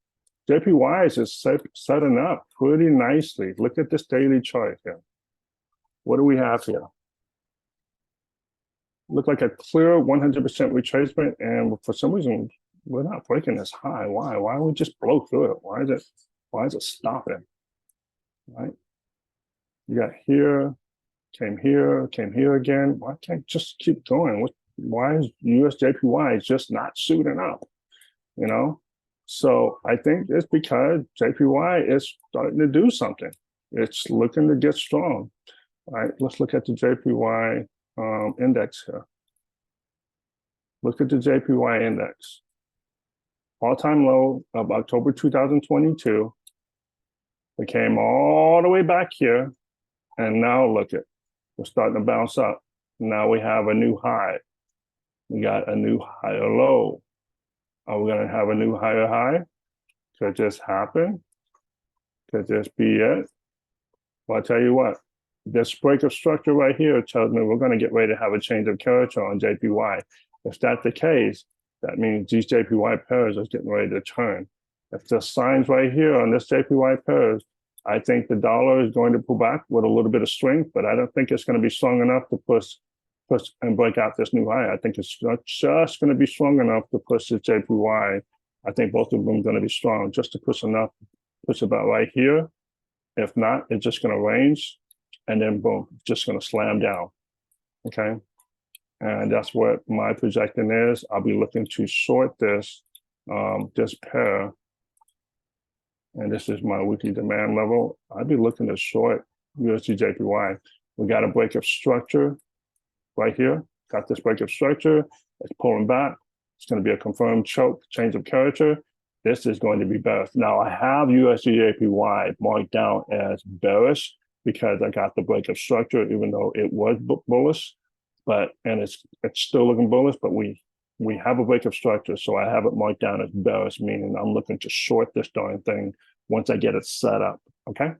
JPY is just setting up pretty nicely. Look at this daily chart here. What do we have here? Look like a clear 100% retracement, and for some reason we're not breaking this high. Why? Why don't we just blow through it? Why is it stopping? Right? You got here, came here again. Why can't it just keep going? Why is US JPY just not suiting up? You know? So I think it's because JPY is starting to do something. It's looking to get strong. All right, let's look at the JPY index here. Look at the JPY index. All-time low of October 2022. We came all the way back here, and now look at, we're starting to bounce up. Now we have a new high. We got a new higher low. Are we going to have a new higher high? Could this happen? Could this be it? Well, I'll tell you what, this break of structure right here tells me we're going to get ready to have a change of character on JPY. If that's the case, that means these JPY pairs are getting ready to turn. If the signs right here on this JPY pairs, I think the dollar is going to pull back with a little bit of strength, but I don't think it's going to be strong enough to push and break out this new high. I think it's not just going to be strong enough to push the JPY. I think both of them are going to be strong just to push enough, push about right here. If not, it's just going to range, and then boom, just going to slam down. Okay, and that's what my projection is. I'll be looking to short this this pair, and this is my weekly demand level. I'll be looking to short USD JPY. We got a break of structure right here. Got this break of structure. It's pulling back. It's going to be a confirmed choke, change of character. This is going to be bearish. Now I have USD JPY marked down as bearish because I got the break of structure, even though it was bullish, and it's still looking bullish, but we have a break of structure. So I have it marked down as bearish, meaning I'm looking to short this darn thing once I get it set up. Okay.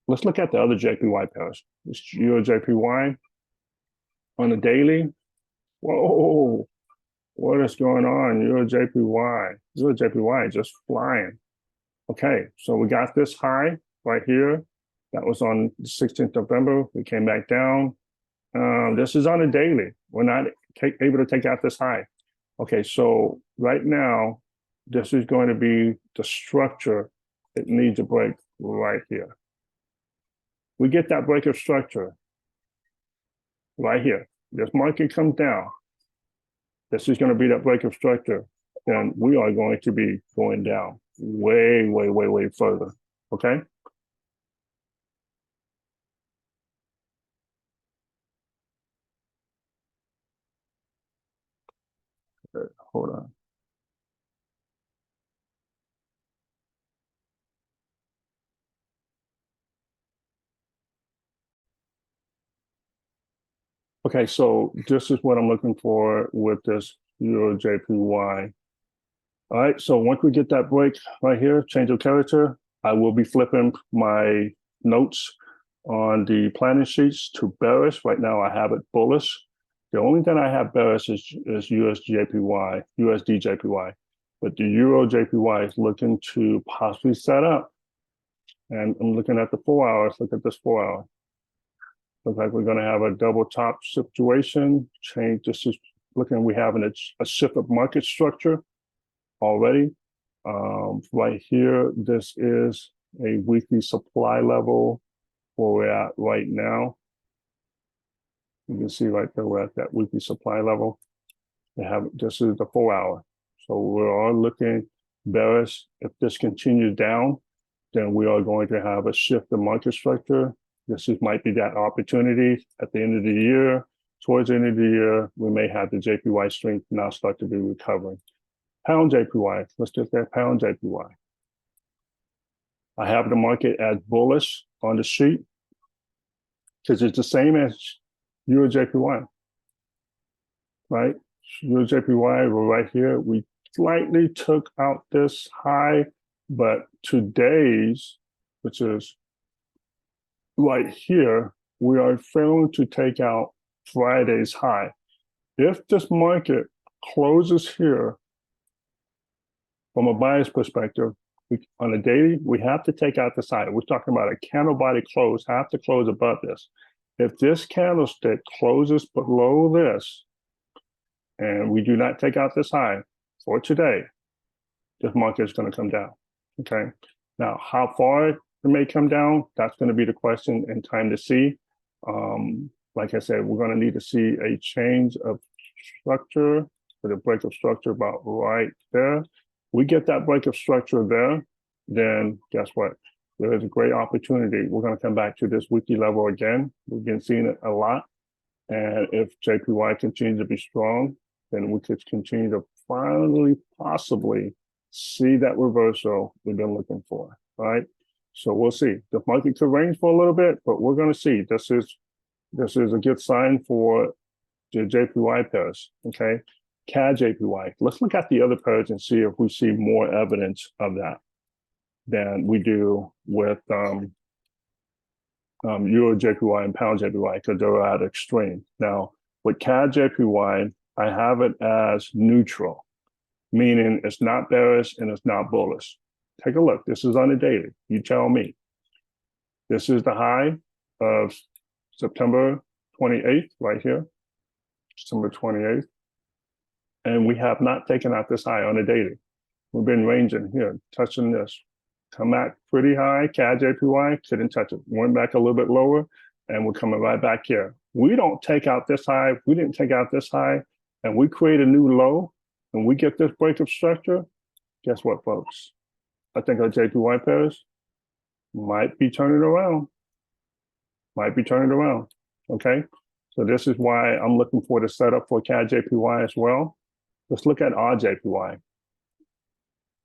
Let's look at the other JPY pairs. This Euro JPY on the daily. Whoa. What is going on? Euro JPY just flying. Okay, so we got this high right here. That was on the 16th of November. We came back down. This is on a daily. We're not able to take out this high. Okay, so right now, this is going to be the structure. It needs a break right here. We get that break of structure right here. This market comes down. This is going to be that break of structure. Then we are going to be going down way, way, way, way further. Okay. Hold on. Okay, so this is what I'm looking for with this Euro JPY. All right, so once we get that break right here, change of character, I will be flipping my notes on the planning sheets to bearish. Right now I have it bullish. The only thing I have bearish is USD JPY, but the Euro JPY is looking to possibly set up. And I'm looking at the 4 hours. Look at this 4 hour. Looks like we're going to have a double top situation. Change. This is looking. We have a shift of market structure already. Right here, this is a weekly supply level where we're at right now. You can see right there we're at that weekly supply level. This is the 4 hour. So we're all looking bearish. If this continues down, then we are going to have a shift in market structure. Might be that opportunity at the end of the year. Towards the end of the year, we may have the JPY strength now start to be recovering. Pound JPY, let's look at pound JPY. I have the market as bullish on the sheet because it's the same as Euro JPY, right? Euro JPY, we're right here. We slightly took out this high, but today's, which is right here, we are failing to take out Friday's high. If this market closes here, from a buyer's perspective, on a daily, we have to take out this high. We're talking about a candle body close, have to close above this. If this candlestick closes below this, and we do not take out this high for today, this market is going to come down, okay? Now, how far it may come down, that's going to be the question and time to see. Like I said, we're going to need to see a change of structure, for the break of structure about right there. We get that break of structure there, then guess what? There is a great opportunity. We're going to come back to this weekly level again. We've been seeing it a lot. And if JPY continues to be strong, then we could continue to finally possibly see that reversal we've been looking for, right? So we'll see. The market could range for a little bit, but we're going to see. This is a good sign for the JPY pairs, okay? CAD JPY. Let's look at the other pairs and see if we see more evidence of that than we do with Euro JPY and Pound JPY because they're at extreme. Now, with CAD JPY, I have it as neutral, meaning it's not bearish and it's not bullish. Take a look. This is on the daily. You tell me. This is the high of September 28th, right here, September 28th. And we have not taken out this high on the daily. We've been ranging here, touching this. Come back pretty high, CAD JPY, couldn't touch it. Went back a little bit lower, and we're coming right back here. We don't take out this high, we didn't take out this high, and we create a new low, and we get this break of structure, guess what, folks? I think our JPY pairs might be turning around. Might be turning around, okay? So this is why I'm looking for the setup for CAD JPY as well. Let's look at our JPY.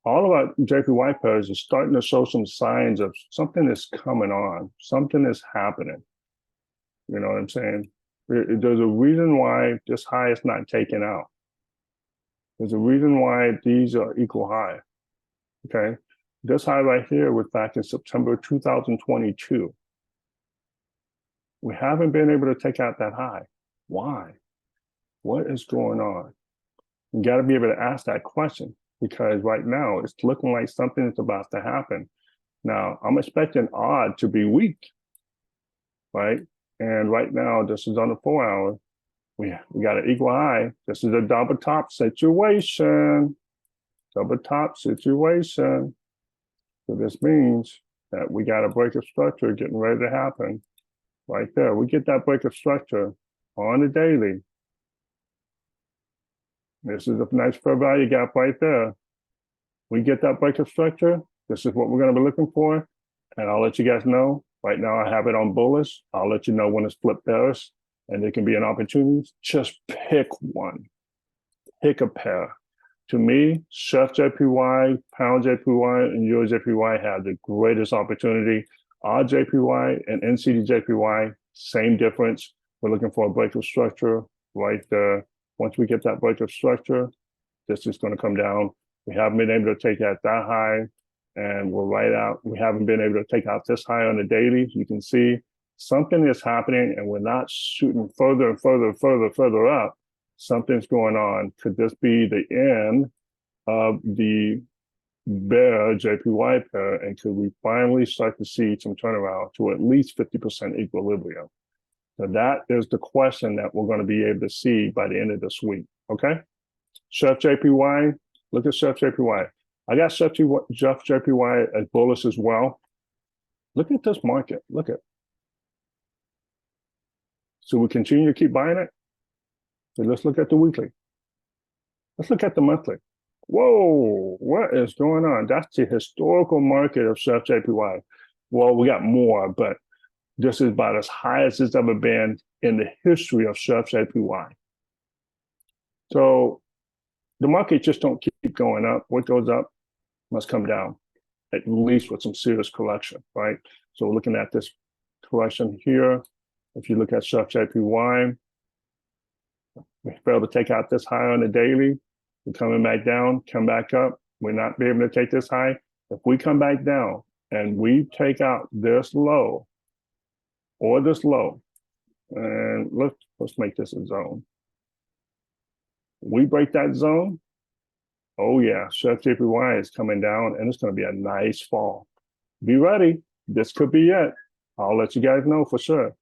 All of our JPY pairs is starting to show some signs of something is coming on, something is happening. You know what I'm saying? There's a reason why this high is not taken out. There's a reason why these are equal high, okay? This high right here was back in September 2022. We haven't been able to take out that high. Why? What is going on? You got to be able to ask that question because right now it's looking like something is about to happen. Now, I'm expecting odd to be weak, right? And right now, this is on the 4 hour. We got an equal high. This is a double top situation. Double top situation. So this means that we got a break of structure getting ready to happen. Right there, we get that break of structure on the daily. This is a nice fair value gap right there. We get that break of structure. This is what we're going to be looking for. And I'll let you guys know. Right now, I have it on bullish. I'll let you know when it's flipped bearish. And there can be an opportunity. Just pick one. Pick a pair. To me, Chef JPY, Pound JPY, and Euro JPY have the greatest opportunity. Our JPY and NCD JPY, same difference. We're looking for a break of structure right there. Once we get that break of structure, this is going to come down. We haven't been able to take out that high, and we're right out. We haven't been able to take out this high on the daily. You can see something is happening, and we're not shooting further and further up. Something's going on. Could this be the end of the bear JPY pair, and could we finally start to see some turnaround to at least 50% equilibrium? So that is the question that we're going to be able to see by the end of this week, okay? Chef JPY, look at Chef JPY. I got Chef JPY as bullish as well. Look at this market, look at. So we continue to keep buying it? So let's look at the weekly. Let's look at the monthly. Whoa, what is going on? That's the historical market of SFJPY. Well, we got more, but this is about as high as it's ever been in the history of SFJPY. So the market just don't keep going up. What goes up must come down, at least with some serious correction, right? So we're looking at this correction here. If you look at SFJPY, we failed to take out this high on the daily. We're coming back down, come back up. We're not be able to take this high. If we come back down and we take out this low or this low, and let's make this a zone. We break that zone. Oh yeah, SFJPY is coming down and it's going to be a nice fall. Be ready. This could be it. I'll let you guys know for sure.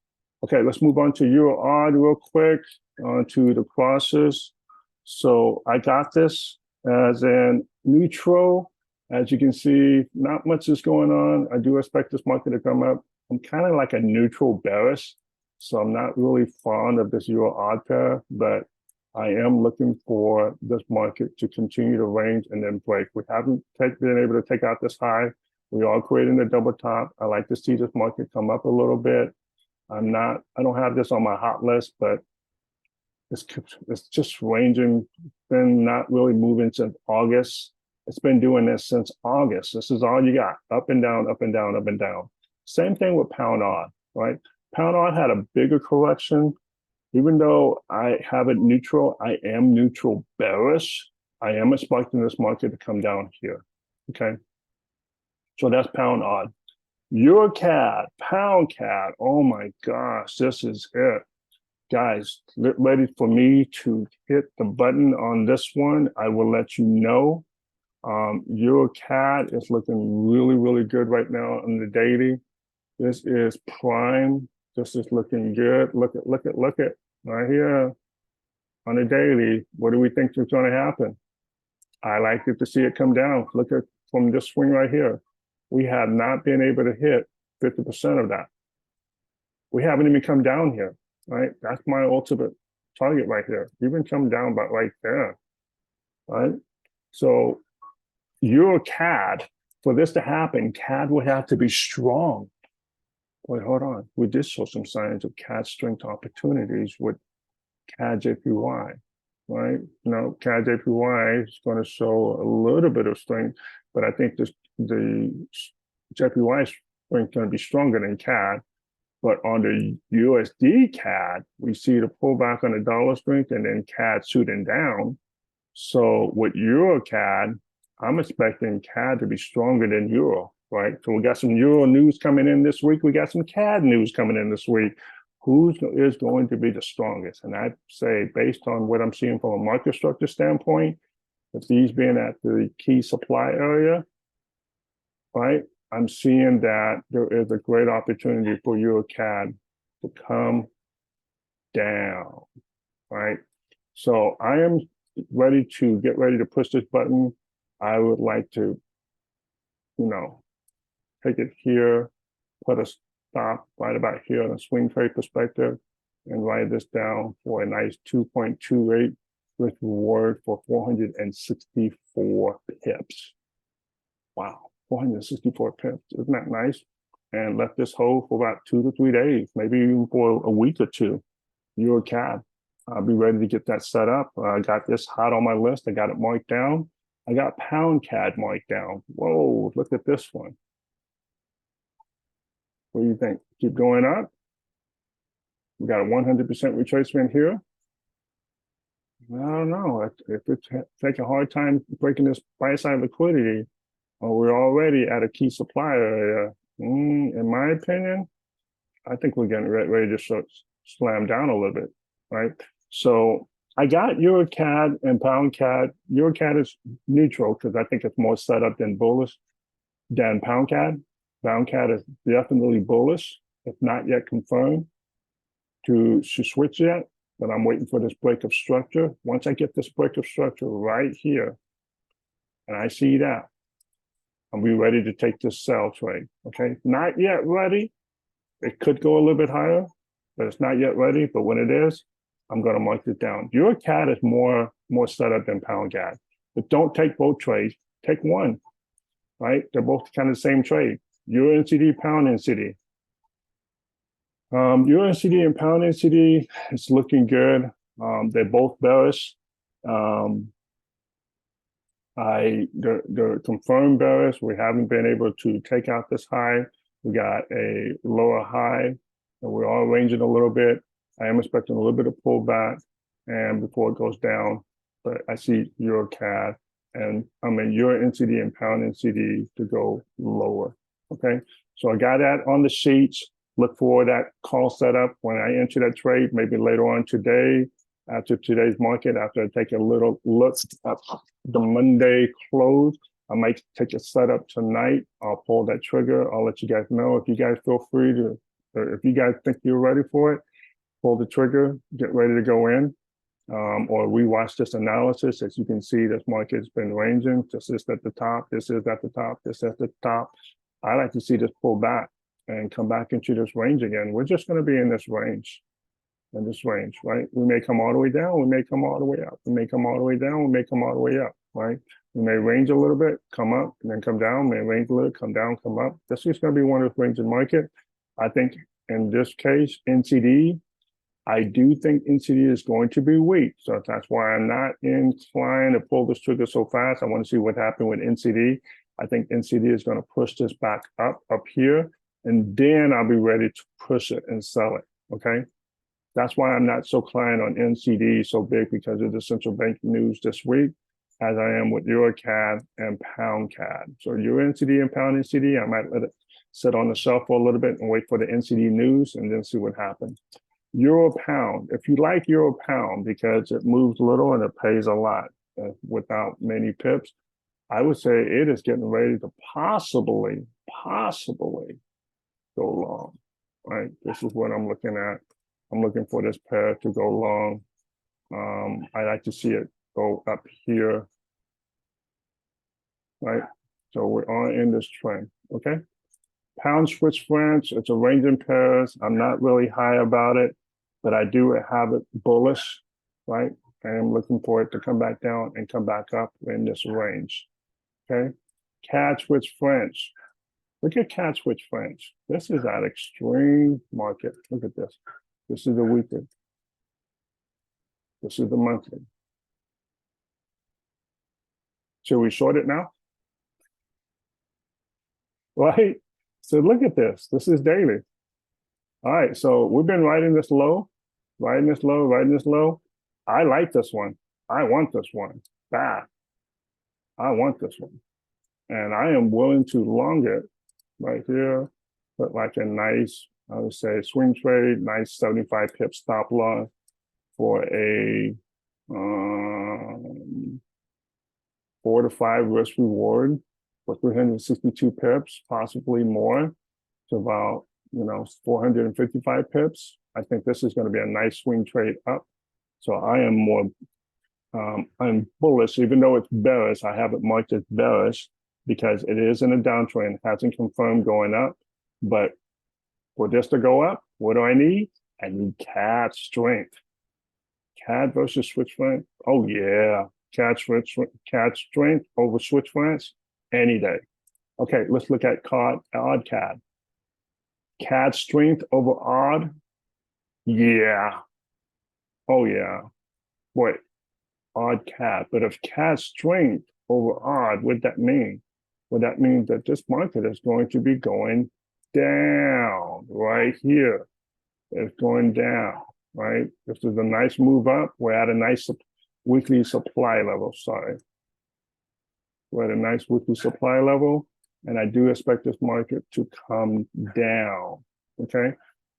Okay, let's move on to EUR real quick, onto the crosses. So I got this as in neutral. As you can see, not much is going on. I do expect this market to come up. I'm kind of like a neutral bearish, so I'm not really fond of this EUR pair, but I am looking for this market to continue to range and then break. We haven't been able to take out this high. We are creating a double top. I like to see this market come up a little bit. I don't have this on my hot list, but it's just ranging, been not really moving since August. It's been doing this since August. This is all you got, up and down, up and down, up and down. Same thing with pound odd, right? Pound odd had a bigger correction. Even though I have it neutral, I am neutral bearish. I am expecting this market to come down here, okay? So that's pound odd. Euro CAD, pound CAD, oh my gosh, this is it. Guys, get ready for me to hit the button on this one. I will let you know. Euro CAD is looking really, really good right now on the daily. This is prime. This is looking good. Look at right here on the daily. What do we think is going to happen? I like it to see it come down. Look at from this swing right here. We have not been able to hit 50% of that. We haven't even come down here, right? That's my ultimate target right here. Even come down about right there, right? So Euro CAD, for this to happen, CAD would have to be strong. Wait, hold on. We did show some signs of CAD strength opportunities with CAD JPY, right? Now, CAD JPY is going to show a little bit of strength, but I think the JPY strength is going to be stronger than CAD. But on the USD CAD, we see the pullback on the dollar strength and then CAD shooting down. So with Euro CAD, I'm expecting CAD to be stronger than Euro, right? So we got some Euro news coming in this week. We got some CAD news coming in this week. Who is going to be the strongest? And I'd say, based on what I'm seeing from a market structure standpoint, with these being at the key supply area, right? I'm seeing that there is a great opportunity for Euro CAD to come down, right? So I am ready to push this button. I would like to, take it here, put a stop right about here on a swing trade perspective, and write this down for a nice 2.28 with reward for 464 pips. Wow, 464 pips. Isn't that nice? And let this hold for about 2 to 3 days, maybe even for a week or two. Euro CAD. I'll be ready to get that set up. I got this hot on my list. I got it marked down. I got pound CAD marked down. Whoa, look at this one. What do you think? Keep going up? We got a 100% retracement here. I don't know. If it's take a hard time breaking this buy-side liquidity, we're already at a key supply area. In my opinion, I think we're getting ready to slam down a little bit, right? So I got Euro CAD and pound CAD. Euro CAD is neutral because I think it's more set up than bullish than pound CAD. Pound CAD is definitely bullish. It's not yet confirmed to switch yet, but I'm waiting for this break of structure. Once I get this break of structure right here, and I see that, I'll be ready to take this sell trade, okay? Not yet ready. It could go a little bit higher, but it's not yet ready. But when it is, I'm going to mark it down. Euro CAD is more set up than pound CAD. But don't take both trades. Take one, right? They're both kind of the same trade. Euro NCD, pound NCD. Euro NCD and pound NCD, it's looking good. They're both bearish. They're confirmed bearish. We haven't been able to take out this high. We got a lower high, and we're all ranging a little bit. I am expecting a little bit of pullback, and before it goes down, but I see Euro CAD and Euro NCD and pound NCD to go lower. Okay, so I got that on the sheets. Look for that call setup when I enter that trade, maybe later on today, after today's market, after I take a little look at the Monday close. I might take a setup tonight. I'll pull that trigger. I'll let you guys know. If you guys feel free to, or if you guys think you're ready for it, pull the trigger, get ready to go in, or rewatch this analysis. As you can see, this market's been ranging. This is at the top, this is at the top, this is at the top. I like to see this pull back and come back into this range again. We're just going to be in this range, right? We may come all the way down, we may come all the way up. We may come all the way down, we may come all the way up, right? We may range a little bit, come up, and then come down, may range a little, come down, come up. This is going to be one of those ranging market. I think in this case, NCD, I do think NCD is going to be weak. So that's why I'm not inclined to pull this trigger so fast. I want to see what happened with NCD. I think NCD is going to push this back up here, and then I'll be ready to push it and sell it, okay? That's why I'm not so inclined on NCD so big, because of the central bank news this week, as I am with Euro CAD and Pound CAD. So Euro NCD and Pound NCD, I might let it sit on the shelf for a little bit and wait for the NCD news and then see what happens. Euro Pound, if you like Euro Pound because it moves little and it pays a lot without many pips, I would say it is getting ready to possibly go long, right? This is what I'm looking at. I'm looking for this pair to go long. I like to see it go up here, right? So we're on in this trend, okay? Pound Swiss francs, it's a range in pairs. I'm not really high about it, but I do have it bullish, right? I am looking for it to come back down and come back up in this range, okay? CAD Swiss francs. Look at CAD Swiss francs. This is an extreme market. Look at this. This is the weekly. This is the monthly. Should we short it now? Right? So look at this. This is daily. All right. So we've been riding this low, riding this low, riding this low. I like this one. I want this one bad. I want this one. And I am willing to long it right here, but like a nice, I would say, swing trade, nice 75 pip stop loss for a 4 to 5 risk reward for 362 pips, possibly more, to about 455 pips. I think this is going to be a nice swing trade up. So I am more, I'm bullish, even though it's bearish. I have it marked as bearish because it is in a downtrend, hasn't confirmed going up. But for this to go up, what do I need? I need CAD strength. CAD versus Swiss franc. Oh yeah, CAD strength over Swiss francs any day. Okay, let's look at odd CAD. CAD strength over odd. Yeah. Oh yeah. Wait, odd CAD. But if CAD strength over odd, what that mean? Well, that means that this market is going to be going down right here. It's going down, right? This is a nice move up. We're at a nice weekly supply level, sorry. We're at a nice weekly supply level, and I do expect this market to come down, okay?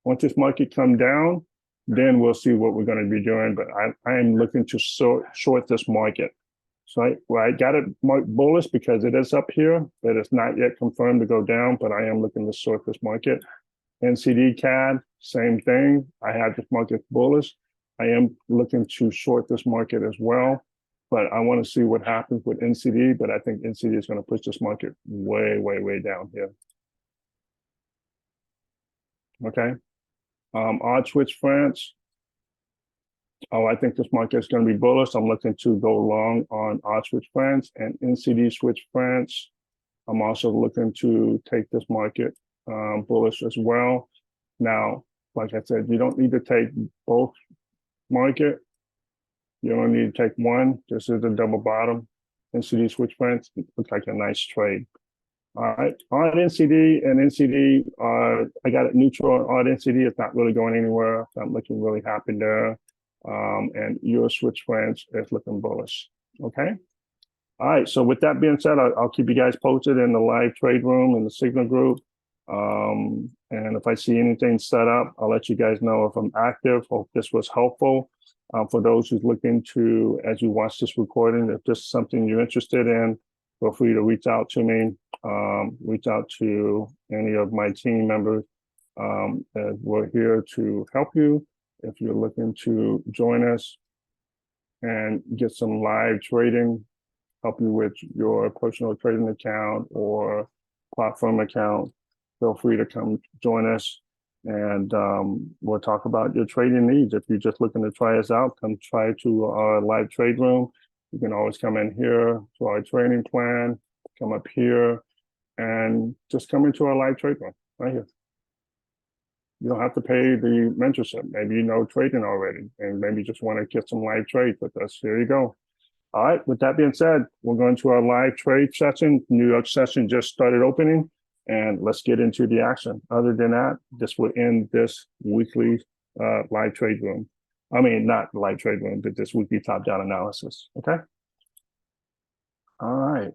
Once this market come down, then we'll see what we're going to be doing, but I am looking to short this market. So I got it marked bullish because it is up here, but it's not yet confirmed to go down, but I am looking to short this market. NCD CAD, same thing. I had this market bullish. I am looking to short this market as well, but I want to see what happens with NCD, but I think NCD is going to push this market way, way, way down here. Okay. Odd Swiss francs. Oh, I think this market is going to be bullish. I'm looking to go long on R Swiss francs and NCD Swiss francs. I'm also looking to take this market bullish as well. Now, like I said, you don't need to take both market. You only need to take one. This is the double bottom. NCD Swiss francs. It looks like a nice trade. All right, on NCD and NCD, I got it neutral on NCD. It's not really going anywhere. So I'm looking really happy there. And Euro Swiss francs is looking bullish. Okay. All right. So with that being said, I'll keep you guys posted in the live trade room in the Signal group. And if I see anything set up, I'll let you guys know if I'm active. Hope this was helpful. For those who's looking to, as you watch this recording, if this is something you're interested in, feel free to reach out to me. Reach out to any of my team members. We're here to help you if you're looking to join us and get some live trading, help you with your personal trading account or platform account. Feel free to come join us, and we'll talk about your trading needs. If you're just looking to try us out, come try to our live trade room. You can always come in here to our training plan, come up here, and just come into our live trade room right here. You don't have to pay the mentorship. Maybe you know trading already, and maybe you just want to get some live trades with us. Here you go. All right, with that being said, we're going to our live trade session. New York session just started opening, and let's get into the action. Other than that, this will end this weekly live trade room. I mean, not live trade room, but this weekly top-down analysis, okay? All right.